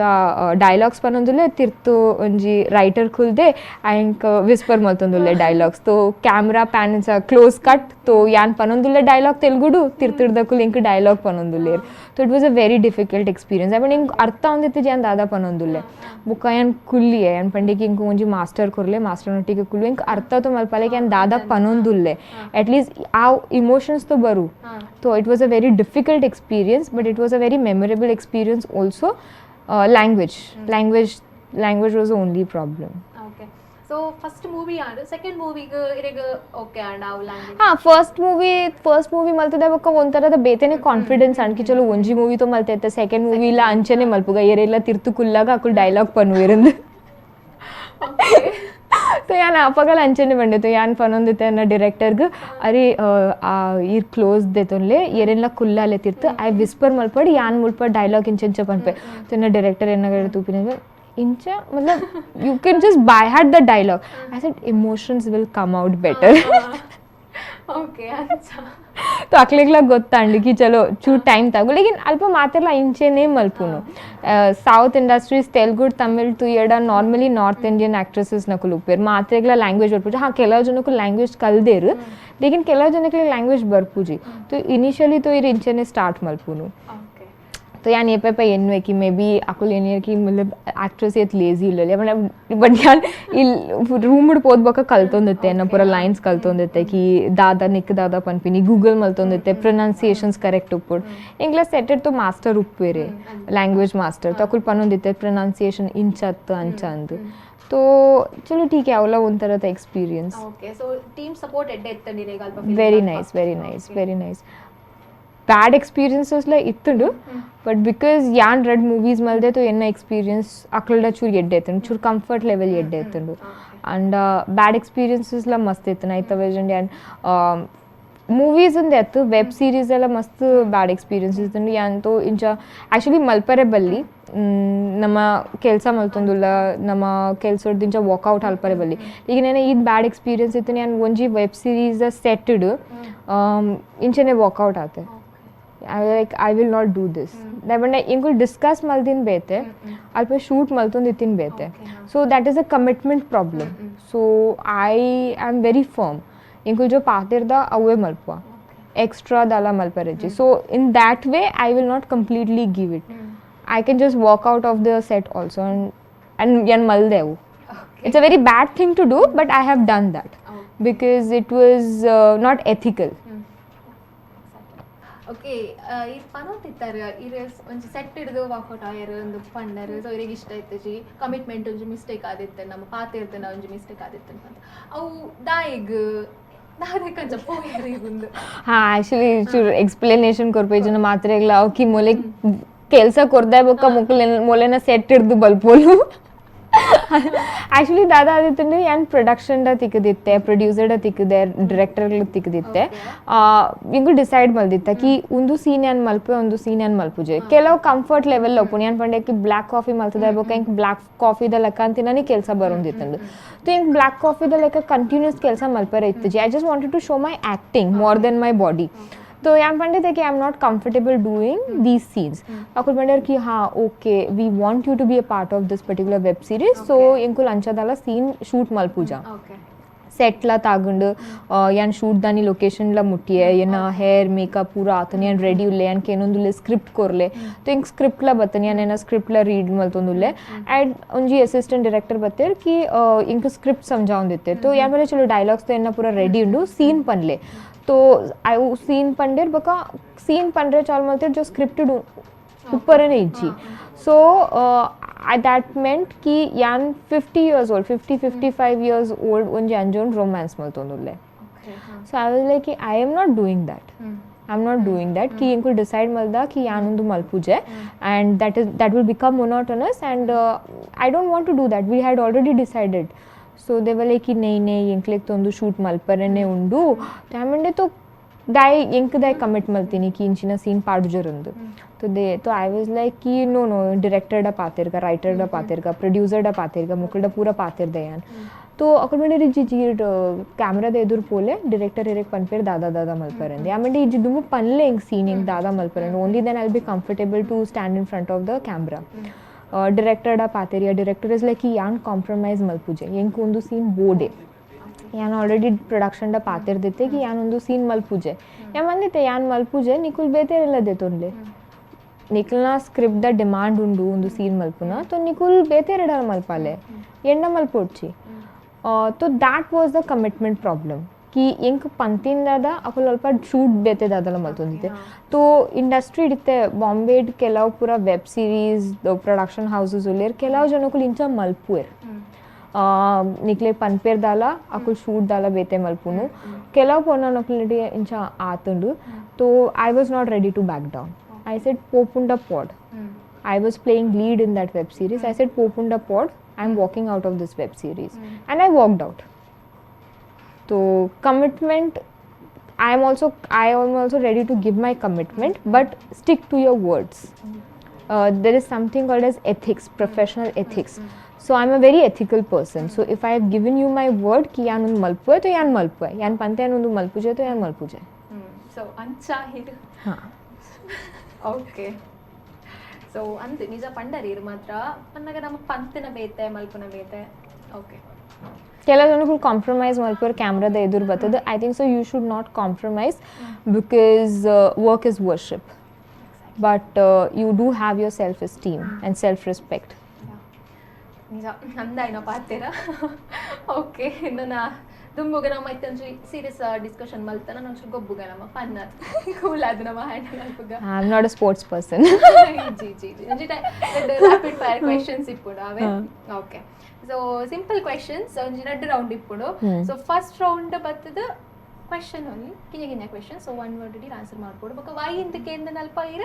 ಡೈಲಾಗ್ಸ್ ಪನೊಂದುಲ್ಲೆ ತಿರ್ತು ಒಂಜಿ ರೈಟರ್ ಕುಲ್ದೆ ಆ್ಯಂಕ್ ವಿಸ್ಪರ್ ಮಲ್ತೊಂದುಲ್ಲೆ ಡೈಲಾಗ್ಸ್ ತೋ ಕ್ಯಾಮ್ರಾ ಪ್ಯಾನ್ ಇಂಚ ಕ್ಲೋಸ್ ಕಟ್ ತೋ ಯಾನ್ ಪನೊಂದುಲ್ಲೆ ಡೈಲಾಗ್ ತೆಲುಗುಡು ತಿರ್ತಿಡ್ದಕುಲ್ ಇಂಕ್ ಡೈಲಾಗ್ ಪನೊಂದುಲ್ಲೇರ್ ತೋ it was a very difficult experience and ಇಂಕ್ ಅರ್ಥ ಒಂದಿತ್ತಿಜಿ ಯಾನ್ ದಾದ ಪನೊಂದುಲ್ಲೆ ಬುಕ್ಕ ಯಾನ್ ಕುಲ್ಲಿಯೆ ಯಾನ್ ಪಂಡಿಗೆ ಇಂಕ್ ಒಂಜಿ ಮಾಸ್ಟರ್ ಕೊರ್ಲೆ ಮಾಸ್ಟರ್ ನೊಟ್ಟಿಗೆ ಕುಲ್ಲು ಇಂಕ್ ಅರ್ಥ ತೋ ಮಲ್ಪಲೆಗೆ ಯಾನ್ ದಾದ ಪನೊಂದುಲ್ಲೆ ಅಟ್ಲೀಸ್ಟ್ ಆ ಇಮೋಷನ್ಸ್ ತೋ ಬರು ತೋ it was a very difficult experience but it was a very memorable experience also. Language was the only problem. Okay, so first movie and second movie irega okay and now language first movie maltade baka ontarada betene confidence anki chalo onji movie to malte second movie la anchene malpuga yerella tirtu kullaga akul dialogue panu irindu okay तो यान आपगल अंचने बंडे तो यान पनोंदिते अन्न director अरे इर close देतोनले येरेनला कुल्लाले तिर्त आई whisper मल्पड यान मुल्प dialogue इंचंच पनपे तो न डायरेक्टर एन्न गडे तूपिने इंच मतलब you can just by heart the dialogue I said emotions will come out better okay अच्छा तो अक्लेगला ಗೊತ್ತಂಡಿ ಕಿ ಚಲೋ ಚೂ ಟೈಮ್ ತಗೋ ಲೇಕಿನ್ ಅಲ್ಪ ಮಾತೆಲ್ಲ ಇಂಚೆನೇ ಮಲ್ಪುನು ಸೌತ್ ಇಂಡಸ್ಟ್ರೀಸ್ ತೆಲುಗು ತಮಿಳ್ ತುಯಡ ನಾರ್ಮಲಿ ನಾರ್ತ್ ಇಂಡಿಯನ್ ಆಕ್ಟ್ರೆಸಸ್ ನಕುಲು ಉಪ್ಪೇರ್ ಮಾತೆಗ್ಲ ಲ್ಯಾಂಗ್ವೇಜ್ ಬರ್ಪುಜಿ ಹಾಂ ಕೆಲವು ಜನಕ್ಕೂ ಲ್ಯಾಂಗ್ವೇಜ್ ಕಲ್ದೇರು ಲೇಕಿನ್ ಕೆಲವು ಜನಕ್ಕೆ ಲ್ಯಾಂಗ್ವೇಜ್ ಬರ್ಪುಜಿ तो इनिशियली तो इर इंचेने स्टार्ट मल्पुनु तो यान ये पे एन्वे कि मे बी अकुल एनियर की मतलब एक्ट्रेस ये लेजी इल्ले बट यान इल रूम पोद बका कल्तोंदित्ते न पूरा लाइन्स कल्तोंदित्ते कि दादा पन्पिनी गूगल मल्तोंदित्ते प्रोनंसिएशन्स करेक्ट उप्पुड इंग्लिश सेटेड तो मास्टर उप्पेरे लैंग्वेज मास्टर तो अकुल पनोंदित्ते प्रोनंसिएशन इंचत्त अंचंद तो चलो ठीक है अवला ಒಂಥರದ experience okay so team support ಎಡ್ಡೆ ರೇಗಲ್ಪ very nice ಬ್ಯಾಡ್ ಎಕ್ಸ್ಪೀರಿಯನ್ಸಸ್ಲ ಇತ್ತುಂಡು ಬಟ್ ಬಿಕಾಸ್ ಯಾನ್ ರೆಡ್ ಮೂವೀಸ್ ಮಲ್ದೆ ತೋ ಎನ್ನ ಎಕ್ಸ್ಪೀರಿಯನ್ಸ್ ಅಕ್ಲಡ ಚೂರು ಎಡ್ಡೆ ಎತ್ತುಂಡು ಚೂರು ಕಂಫರ್ಟ್ ಲೆವೆಲ್ ಎಡ್ಡೆ ಎತ್ತುಂಡು ಅಂಡ್ ಬ್ಯಾಡ್ ಎಕ್ಸ್ಪೀರಿಯನ್ಸಸ್ಲ ಮಸ್ತ್ ಇತ್ತು ಐತವೇಜಂಡ್ ಯಾನ್ ಮೂವೀಸ್ ಒಂದು ಎತ್ತು ವೆಬ್ ಸೀರೀಸ್ ಎಲ್ಲ ಮಸ್ತ್ ಬ್ಯಾಡ್ ಎಕ್ಸ್ಪೀರಿಯನ್ಸ್ ಇತ್ತುಂಡು ಯಾನ್ ತೋ ಇಂಚ ಆ್ಯಕ್ಚುಲಿ ಮಲ್ಪರೆ ಬಲ್ಲಿ ನಮ್ಮ ಕೆಲಸ ಮಲ್ತೊಂದುಲ್ಲ ನಮ್ಮ ಕೆಲಸದಿಂಚ ವಾಕೌಟ್ ಅಲ್ಪರೆ ಬಲ್ಲಿ ಈಗ ನೇನೆ ಇದು ಬ್ಯಾಡ್ ಎಕ್ಸ್ಪೀರಿಯನ್ಸ್ ಇತ್ತು ಯಾನ್ ಒಂಜಿ ವೆಬ್ ಸೀರೀಸ್ ಸೆಟ್ಡ್ ಇಂಚನೆ ವಾಕೌಟ್ ಆತೆ I will not do this. Like inko discuss maldin bete, alpa shoot maltonditin bete. So that is a commitment problem. So I am very firm. Inko jo patirda awe malpa. Extra dala malpareji. So in that way I will not completely give it. I can just walk out of the set also and yan maldevu. It's a very bad thing to do, but I have done that because it was not ethical. Okay ಇದು ಪನೋತಿತ್ತಾರೆ ಇರು ಒಂಜಿ set ಹಿಡಿದು walk out ಆಯರು ಒಂದು ಪಂಡರು so ಇರಿಗೆ ಇಷ್ಟ ಇತ್ತಜಿ commitment ಒಂಜಿ mistake ಆದಿತ್ತೆ ನಮ್ಮ ಪಾತೆ ಇರ್ತೇನೆ ಒಂಜಿ ಮಿಸ್ಟೇಕ್ ಆದಿತ್ತೆ ಅಂತ ಅವು ದಾದೆ ಕಂಚ ಪೋಯರು ಈಗುಂದು ಹಾಂ ಆ್ಯಕ್ಚುಲಿ ಚೂರು ಎಕ್ಸ್ಪ್ಲನೇಷನ್ ಕೊರ್ಪೇಜನ ಮಾತ್ರೆಗ್ಲ ಅವಕಿ ಮೊಲೆ ಕೆಲಸ ಕೊರ್ದೆ ಬೊಕ್ಕ ಮೊಲೆನ ಸೆಟ್ ಹಿಡ್ದು ಬಲ್ಪೋಲು ಆ್ಯಕ್ಚುಲಿ ದಾದಾ ಆದಿತ್ತಂದ್ರೆ ಏನು ಪ್ರೊಡಕ್ಷನ್ದ ತಿಕ್ಕದಿತ್ತೆ ಪ್ರೊಡ್ಯೂಸರ್ದ ತಿಕ್ಕದೆ ಡೈರೆಕ್ಟರ್ಗಳು ತಿಕ್ಕದಿತ್ತೆ ಇಂಗು ಡಿಸೈಡ್ ಮಲ್ದಿತ್ತ ಕಿ ಒಂದು ಸೀನ್ ಏನು ಮಲ್ಪೆ ಒಂದು ಸೀನ್ ಏನು ಮಲ್ಪುಜೆ ಕೆಲವು ಕಂಫರ್ಟ್ ಲೆವೆಲ್ ಒಪ್ಪು ಏನು ಪಂಡೆಕಿ ಬ್ಲ್ಯಾಕ್ ಕಾಫಿ ಮಲ್ತದ ಇರ್ಬೇಕು ಹಿಂಗೆ ಬ್ಲ್ಯಾಕ್ ಕಾಫಿದ ಲೆಕ್ಕ ಅಂತಿನಾನಿ ಕೆಲಸ ಬರೋದಿತ್ತಂದು तो ಹಿಂಗೆ ಬ್ಲ್ಯಾಕ್ ಕಾಫಿದ ಲೆಕ್ಕ ಕಂಟಿನ್ಯೂಸ್ ಕೆಲಸ ಮಲ್ಪರೆ ಇತ್ತಜಿ I just wanted to show my acting more then my body तो यान पंडे थे कि I am not comfortable doing these scenes अकुल पंडे कि हाँ okay we want you to be a part of this particular web series so इंकु लंचदाला सीन शूट मल्पूजा ಸೆಟ್ಲ ತಾಗೊಂಡು ಏನು ಶೂಟ್ ದಾನಿ ಲೊಕೇಶನ್ಲ ಮುಟ್ಟಿಯೆ ಏನು ಹೇರ್ ಮೇಕಪ್ ಪೂರ ಆತನ ಏನು ರೆಡಿ ಉಲ್ಲೆ ಏನಕ್ಕೆ ಏನೊಂದುಲ್ಲೆ ಸ್ಕ್ರಿಪ್ಟ್ ಕೊರ್ಲೆ तो ಹಿಂಗೆ ಸ್ಕ್ರಿಪ್ಟ್ಲ ಬತ್ತನಿ ಏನೇನ ಸ್ಕ್ರಿಪ್ಟ್ಲ ರೀಡ್ ಮಲ್ತೊಂದುಲ್ಲೆ ಆ್ಯಂಡ್ ಒಂಜಿ ಅಸಿಸ್ಟೆಂಟ್ ಡೈರೆಕ್ಟರ್ ಬತ್ತೇರ್ कि ಇಂಕ ಸ್ಕ್ರಿಪ್ಟ್ समझाउंदित्ते तो यान पहले चलो डायलॉग्स तो एना पूरा रेडी उंडु सीन पनले तो सीन पंडेर बका सीन पंडरे चाल मल्ते जो स्क्रिप्टेड ऊपरने इज्जी सो that meant कि यान 50 years old 55 years old ಒಂಜಿ ಅಂಜೋನ್ romance ಮಲ್ತೊಂದುಲ್ಲೆ so I was like I am not doing that I'm not doing that कि इनको decide मल्दा कि यानोंದು मल्पुजे and that will become monotonous and I don't want to do that we had already decided so they were like कि नहीं इंक्लेक तोंದು shoot ಮಲ್ಪರೆನೆ ಉಂಡು ತಾಮಂಡೆ तो दाई ink दाई commit मल्तीनी कि इंचिना scene पाडु जरुंदु तो आई was like कि नो डायरेक्टर डा पातेर का राइटर डा पातेर का प्रोड्यूसर डा पातेर का मुकुल डा पूरा पातेर दयान तो अकल मंडे जी जी कैमरा दे एदुर पोले डायरेक्टर एरेक पनपेर दादा दादा मलपरंदी आमंडे इजि दुमु पनले इंग सीनिंग दादा मलपरंदी only then I will be comfortable to stand in front of the camera director da pateriya director is like yan compromise malpuje yenku ondu scene bode yan already production da pater dite ki yan ondu scene malpuje yan mandite yan malpuje nikul beterella detonle ನಿಖಿಲ್ನ script ದ demand ಉಂಡು ಒಂದು scene ಮಲ್ಪುನ ತೊ ನಿಖುಲ್ ಬೇತೆರಡಲ ಮಲ್ಪಾಲೆ ಎಂಡ ಮಲ್ಪೊಡ್ಚಿ ತೊ that was the commitment problem कि ಎಂಕ್ ಪಂತಿಂದದ ಅಕುಲ್ ಅಲ್ಪ ಶೂಟ್ ಬೇತೆ ದಾದಲ ಮಲ್ತೊಂದಿತ್ತೆ ತೋ ಇಂಡಸ್ಟ್ರಿ ಇಡಿತ್ತೆ ಬಾಂಬೆ ಕೆಲವು ಪೂರ ವೆಬ್ ಸೀರೀಸ್ ಪ್ರೊಡಕ್ಷನ್ ಹೌಸಸ್ ಉಲ್ಲೇರ್ ಕೆಲವು ಜನಕ್ಕೂ ಇಂಚ ಮಲ್ಪುಯರ್ ನಿಕ್ಲೆ ಪನ್ಪೇರ್ ದಾಲ ಅಕುಲ್ ಶೂಟ್ ದಾಲ ಬೇತೆ ಮಲ್ಪುನು ಕೆಲವು ಪೊನ್ನ ನಕುಲಿಡಿ ಇಂಚ ಆತುಂಡು ತೋ I was not ready to back down I said Popunda Pod. I was playing lead in that web series. I said Popunda Pod, I'm walking out of this web series. And I walked out. So commitment, I am also ready to give my commitment, but stick to your words. There is something called as ethics, professional ethics. So I'm a very ethical person. So if I have given you my word ki yan undu malpuye to yan malpuye, yan pante yan undu malpuje to yan malpuje. So ancha hidu. Ha. Okay so ಅಂದು ನಿಜ ಪಂಡರೀರು ಮಾತ್ರ ಅಂದಾಗ ನಮ್ಮ ಪಂತಿನ ಬೇತೆ ಮಲ್ಪನ ಬೇತೆ okay ಕೆಲವು ಜನಗಳು compromise ಮಲ್ಪರ್ ಕ್ಯಾಮ್ರಾದ ಎದುರು ಬರ್ತದೆ I think so you should not compromise because work is worship but you do have your self esteem and self respect ನಿಜ ನಂದಾಯ್ನ ಪಾತೆರ ಓಕೆ ಇನ್ನು ದುಂಬುಗ ನಮ್ಮ ಇತ್ತಂಜಿ ಸೀರಿಯಸ್ ಡಿಸ್ಕಷನ್ ಮಲ್ತನ ನಂಚು ಗೊಬ್ಬುಗ ನಮ್ಮ ಫನ್ ಕೂಲ್ ಅದು ನಮ್ಮ ಹ್ಯಾಂಡಲ್ ಅಲ್ಪುಗ I am not a sports person ಜಿ ಜಿ ಜಿ ಒಂಜಿ ರ್ಯಾಪಿಡ್ ಫೈರ್ ಕ್ವೆಶ್ಚನ್ಸ್ ಇಪ್ಪುಡು ಅವೇ ಓಕೆ ಸೊ ಸಿಂಪಲ್ ಕ್ವೆಶ್ಚನ್ಸ್ ಒಂಜಿ 2 ರೌಂಡ್ ಇಪ್ಪುಡು ಸೊ ಫಸ್ಟ್ ರೌಂಡ್ ಬತ್ತದ ಕ್ವೆಶ್ಚನ್ ಓನ್ಲಿ ಕಿಂಜ ಕ್ವೆಶ್ಚನ್ ಸೊ 1 ವರ್ಡ್ ಡಿ ಆನ್ಸರ್ ಮಾಡ್ಕೊಡು ಬಕ ವೈ ಇಂತ ಕೇಂದ್ರ ನಲ್ಪ ಇರ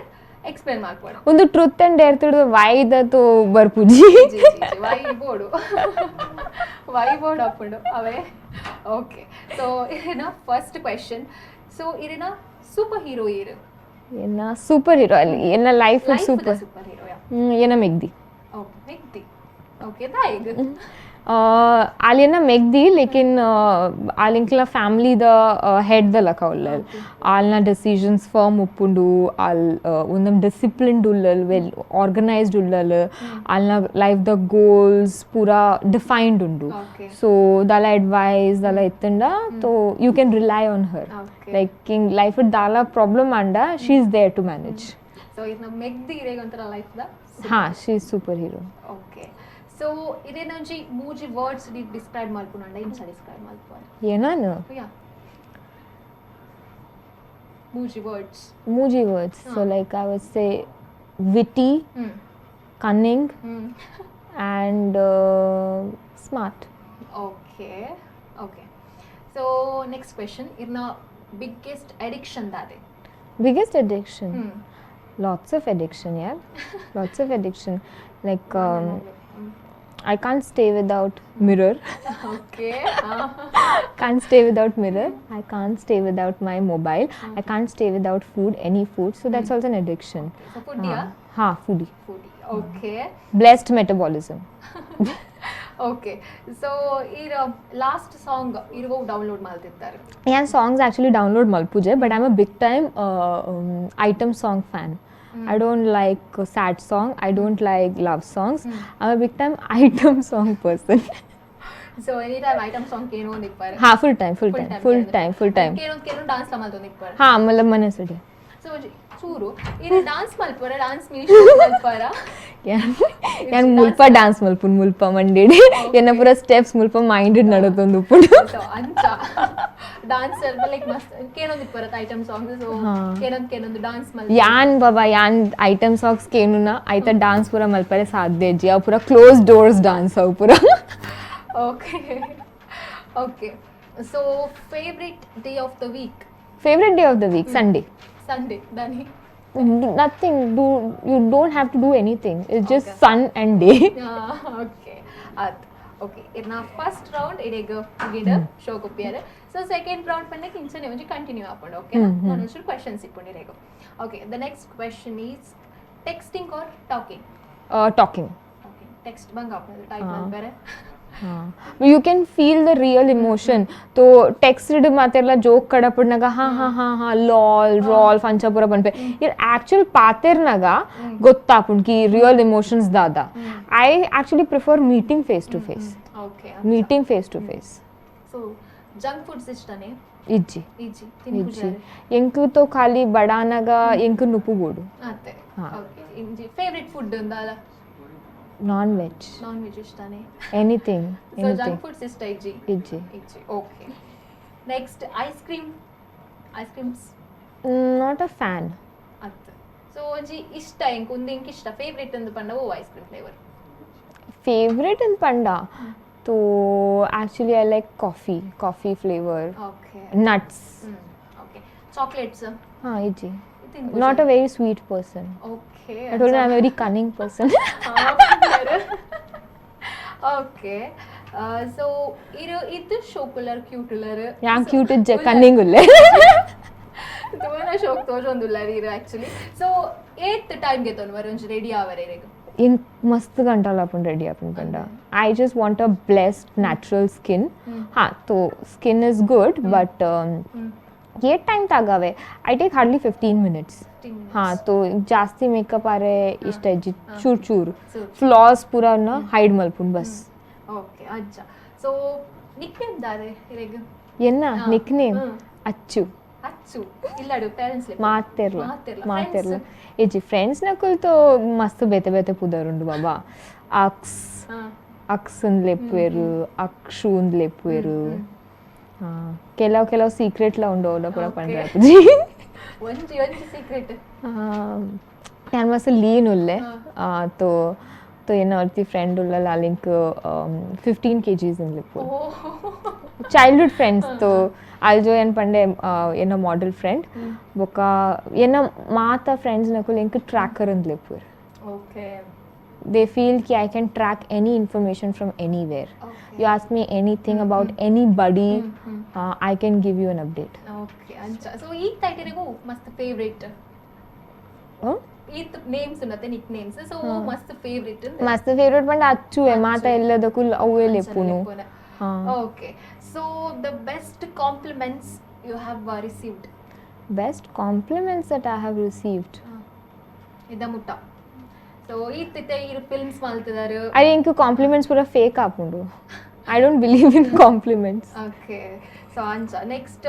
ಎಕ್ಸ್ಪ್ಲೇನ್ ಮಾಡ್ಕೊಡು ಒಂದು ಟ್ರೂತ್ ಅಂಡ್ ಡೇರ್ ತಿಡು ವೈ ದತು ಬರ್ಪುಜಿ ಜಿ ಜಿ ವೈ ಬೋರ್ಡ್ ಅಪ್ಪುಡು ಅವೇ ಓಕೆ ಸೊ ಇರಿನ first question so ಇರಿನ super hero ಇರು ಏನ ಸೂಪರ್ ಹೀರೋ ಅಲ್ಲಿ ಏನ ಲೈಫ್ ಸೂಪರ್ ಹೀರೋ ಏನ ಮೆಗ್ದಿ ಓಕೆ ಮೆಗ್ದಿ ಓಕೆ ತಾಯಿಗ್ आलियना मेगदी लेकिन आलिंकला फैमिली द हेड द लकाउल्ल आलना डिसीजंस फर्म उप्पुंडु आल उन्नम डिसिप्लिन्ड उल्लल वेल ऑर्गनाइज्ड उल्लल आलना लाइफ द गोल्स पूरा डिफाइंड उंडु सो दाला एडवाइस दाला इत्तंडा तो you can rely on her like in life दाला प्रॉब्लम आंडा she is there to manage so इतना मेगदी इरेगंತರ ಲೈಫ್ ದ हां she is super hero okay so ಇದೇನಂಜಿ ಮೂಜಿ ವರ್ಡ್ಸ್ ಡಿ ಡಿಸ್ಕ್ರೈಬ್ ಮಾಡ್ಕೊಂಡ ಇಂಚ ಡಿಸ್ಕ್ರೈಬ್ ಮಾಡ್ಕೊ ಏನಾನು ಯಾ ಮೂಜಿ words so like I would say witty cunning and smart okay so next question irna biggest addiction dade biggest addiction lots of addiction yeah lots of addiction like I can't stay without mirror. Okay. Can't stay without mirror. I can't stay without my mobile. I can't stay without food, any food. So that's also an addiction. So foodie, yeah? Ha, foodie. Okay. Blessed metabolism. Okay. So, last song, you download maltittar. Yeah, songs actually download malpuje, but I'm a big time item song fan. I don't like sad song. I don't like love songs. I'm a big time item song person. So anytime item song keno nippare. Ha, full time. Keno dance la malto nippare. Ha, matlab mane sadi. So churu idu dance malpare dance music malpara. ಯಾನ್ ಮುಲ್ಪ dance ಮಲ್ಪುನ್ ಮುಲ್ಪ ಮಂಡೇಡಿ ಎನ್ನ ಪೂರ steps ಮುಲ್ಪ minded ನಡತೊಂದು ಉಪ್ಪುಂಡು so ಅಂಚ dancer like ಮಸ್ತ್ ಕೇನೊಂದು ಇಪ್ಪರತ್ ಐಟಮ್ ಸಾಂಗ್ಸ್ ಸೊ ಕೇನೊಂದು ಡ್ಯಾನ್ಸ್ ಮಲ್ಪ ಯಾನ್ ಬಾಬಾ ಯಾನ್ ಐಟಮ್ ಸಾಂಗ್ಸ್ ಕೇನುನ ಐತ ಡ್ಯಾನ್ಸ್ ಪೂರ ಮಲ್ಪರೆ ಸಾಧ್ಯ ಅಜ್ಜಿ ಅವು ಪೂರ ಕ್ಲೋಸ್ ಡೋರ್ಸ್ ಡ್ಯಾನ್ಸ್ ಅವು ಪೂರ okay so favourite day of the week Sunday ದನಿ nothing you don't have to do anything, it's just sun and day. Okay irna first round idega gida show kopiyare so second round panne kinchane onji continue apondo okay nanu onchu questions ippondi irego okay the next question is texting or talking Talking. okay text banga apnadu type malpare you can feel the real emotion ತೋ texted ಮಾತೆಲ್ಲ joke ಕಡಪಡ್ನಾಗ ಹಾ ಲಾಲ್ ರಾಲ್ ಫಂಚಾಪುರ ಪನ್ಪೆ ಇದು actual ಪಾತೆರ್ನಾಗ ಗೊತ್ತಾಪುಂಡ್ಕಿ real emotions ದಾದ I actually prefer meeting face to face meeting face to face so junk foods ಇಷ್ಟನೇ ಇಜ್ಜಿ ಈಜಿ ಇಜ್ಜಿ ಎಂಕು ತೋ ಖಾಲಿ ಬಡಾನಾಗ ಎಂಕು ನುಪ್ಪುಗೋಡು ಅತ್ತೆ ಓಕೆ ಇಂಜಿ ಫೇವರಿಟ್ ಫುಡ್ ಅಂದಾಲ ನಾನ್ ವೆಜ್ ಇಷ್ಟನೇ ಎನಿಥಿಂಗ್ ಸೊ ಜಂಕ್ ಫುಡ್ಸ್ ಇಷ್ಟ ಇಜ್ಜಿ ಇಜ್ಜಿ okay next ice creams not a fan ಅತ್ತ ಸೊ ಒಂಜಿ ಇಷ್ಟ ಎಂಕ್ ಇಷ್ಟ ಫೇವ್ರೇಟ್ ಅಂದು ಪಂಡ oh ice cream flavour favourite ಅಂತ ಪಂಡ तो actually I like coffee flavor, okay, nuts, okay, chocolates easy, not a very sweet person, okay, I told you I'm a very cunning person. Okay, so ಇದು ಶೋಕುಲರ್ ಕ್ಯೂಟುಲರ್ ಯಾ cute ಕನ್ನಿಂಗ್ ಉಲ್ಲೆ ತುಂಬಾ ಶೋಕ್ ತೋಜೊಂದುಲ್ಲಾರ ಇರು actually so 8th time ಗೆ ತೊಂದು ವರಂಜ್ ready ಆವರೆಗೆ in मस्त गंटाल आपण ready आपण कंडा I just want a blessed natural skin तो skin is good but ये time तागावे I take hardly 15 minutes तो जास्ती मेकअप आरे इष्ट है चूर चूर फ्लॉस पूरा ना हाइड मलपुन बस ओके अच्छा so nickname दारे रेग येन्ना nickname अच्छू ಇಲ್ಲಡು ಪೇರೆಂಟ್ಸ್ ಮಾತೆರ್ಲ ಏಜಿ ಫ್ರೆಂಡ್ಸ್ ನಕುಲ್ ತೋ ಮಸ್ತ್ ಬೇತೆ ಪುದರುಂಡು ಬಾಬಾ ಅಕ್ಸ್ ಲೆಪ್ಪುವೆರು ಅಕ್ಷು ಲೆಪ್ಪುವೆರು ಕೆಲವು ಸೀಕ್ರೆಟ್ಲ ಉಂಡು ಪೂರ ಪಂಡ್ರೆ ಒಂಜಿ ಸೀಕ್ರೆಟ್ ನಾನು ಮಸ್ತ್ ಲೀನ್ ಉಲ್ಲೆ ತೋ ಏನೋ ಅವ್ರತಿ ಫ್ರೆಂಡ್ ಉಳ್ಳಲ್ಲ ಲಿಂಕ್ 15 kgs ಇನ್ ಲಿಪ್ಪು ಚೈಲ್ಡ್ಹುಡ್ ಫ್ರೆಂಡ್ಸ್ ತೋ ಅಲ್ಜೋ ಏನು ಪಂಡೆ ಏನೋ ಮಾಡೆಲ್ ಫ್ರೆಂಡ್ ಬೊಕ್ಕ ಏನೋ ಮಾತಾ ಫ್ರೆಂಡ್ಸ್ ನಕುಲ್ ಎಂಕ್ ಟ್ರ್ಯಾಕರ್ ಅಂದ್ lip okay they feel ki I can track any information from anywhere. Okay. You ask me anything about anybody, I can give you an update. Okay, ancha. So ee taitirigu mast favorite. Eat names unnate nicknames. So mast favorite. Mast favorite panda achchu e maata elladakku avve leppunu. Okay. So the best compliments you have received. Best compliments that I have received. Ida mutta. So itte films maltidaru I think compliments pura fake apundu I don't believe in compliments. Okay, so ancha next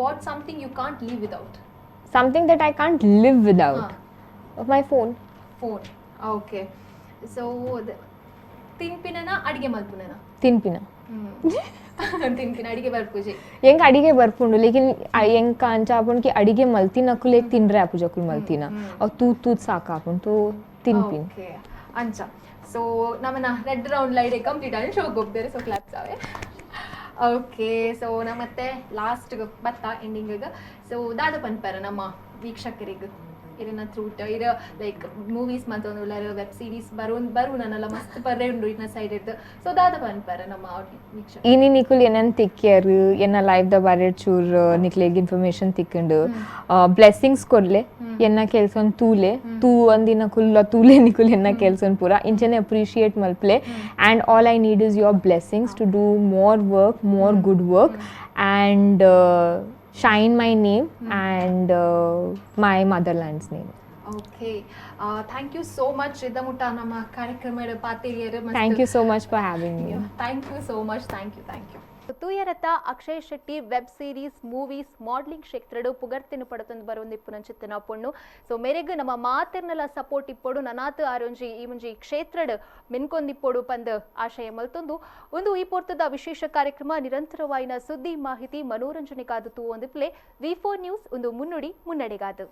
what something you can't live without? Something that I can't live without my phone. Okay, so tinpinana adige malpunana tinpina ತಿನ್ಪಿನ ಅಡಿಗೆ ಬರ್ಪುಜಿ ಎಂಕ ಅಡಿಗೆ ಬರ್ಪುಂಡು ಲೇಕಿನ್ ಎಂಕ ಅಂಚ ಆಪುಂಡು ಕಿ ಅಡಿಗೆ ಮಲ್ತಿನ ಕುಲೆ ತಿನ್ರೆ ಆಪುಜ ಕುಲ್ ಮಲ್ತಿನ ಅವ್ ತೂತ್ ಸಾಕ ಆಪುಂಡು ತೋ ತಿನ್ಪಿನ್ ಓಕೆ ಅಂಚ ಸೊ ನಮ್ಮನ ರೆಡ್ ರೌಂಡ್ ಲೈಡ್ ಕಂಪ್ಲೀಟ್ ಆಗಿ ಶೋ ಗೊಬ್ಬರ ಸೊ ಕ್ಲಾಪ್ಸ್ ಆವೆ ಓಕೆ ಸೊ ನಮ್ಮ ಮತ್ತೆ ಲಾಸ್ಟ್ ಬತ್ತಾ ಎಂಡಿಂಗ್ ಸೊ ದಾದ ಪನ್ಪರ ನಮ್ಮ ವೀಕ್ಷಕರಿಗೆ ಇದನ್ನ ಥ್ರೂಟ್ ಇರ ಲೈಕ್ ಮೂವೀಸ್ ಮಂತೊಂದುಲ್ಲಾರ ವೆಬ್ ಸೀರೀಸ್ ಬರುನಲ್ಲ ಮಸ್ತ್ ಪರ್ರೆ ಉಂಡು ಇನ್ನ ಸೈಡ್ ಇರ್ದು ಸೊ ದಾದ ಪನ್ಪರ ನಮ್ಮ ವೀಕ್ಷಕ ಇನಿ ನಿಕುಲ್ ಏನನ್ ತಿಕ್ಕ್ಯಾರ್ ಎನ್ನ ಲೈಫ್ ದ ಬಾರೆ ಚೂರ್ ನಿಕ್ಲೆಗ್ ಇನ್ಫಾರ್ಮೇಶನ್ ತಿಕ್ಕಂಡು ಬ್ಲೆಸ್ಸಿಂಗ್ಸ್ ಕೊಡ್ಲೆ ಎನ್ನ ಕೆಲ್ಸನ್ ತೂ ಅಂದಿನ ಕುಲ್ಲ ತೂಲೆ ನಿಕುಲ್ ಎನ್ನ ಕೆಲ್ಸನ್ ಪೂರ ಇಂಚನೆ ಅಪ್ರಿಶಿಯೇಟ್ ಮಲ್ಪ್ಲೆ and all I need is your blessings to do more good work and shine my name and my motherland's name. Okay, thank you so much Ridamutta nama ಕಾರ್ಯಕ್ರಮದ ಪಾತಿರಿಯರು Thank you so much for having me. Thank you so much. Thank you. ತೂಯರತ Akshay Shetty web series movies modelling ಕ್ಷೇತ್ರಡು ಪುಗರ್ತಿನ ಪಡತಂದು ಬರುವಂದಿಪ್ಪುನ ಚಿತ್ತನ ಪೊಣ್ಣು so ಮೇರೆಗ್ ನಮ್ಮ ಮಾತಿರ್ನಲ support ಇಪ್ಪೊಡು ನನಾತ್ ಆರೊಂಜಿ ಈ ಮುಂಜಿ ಕ್ಷೇತ್ರಡ್ ಮಿನ್ಕೊಂದಿಪ್ಪೊಡು ಪಂದ್ ಆಶಯ ಮಲ್ತೊಂದು ಒಂದು ಈ ಪೊರ್ತದ ವಿಶೇಷ ಕಾರ್ಯಕ್ರಮ ನಿರಂತರವಾಯಿನ ಸುದ್ದಿ ಮಾಹಿತಿ ಮನೋರಂಜನೆಗಾದ ತೂ ಒಂದಿಪ್ಲೆ V4 ನ್ಯೂಸ್ ಒಂದು ಮುನ್ನುಡಿ ಮುನ್ನಡೆಗಾದು.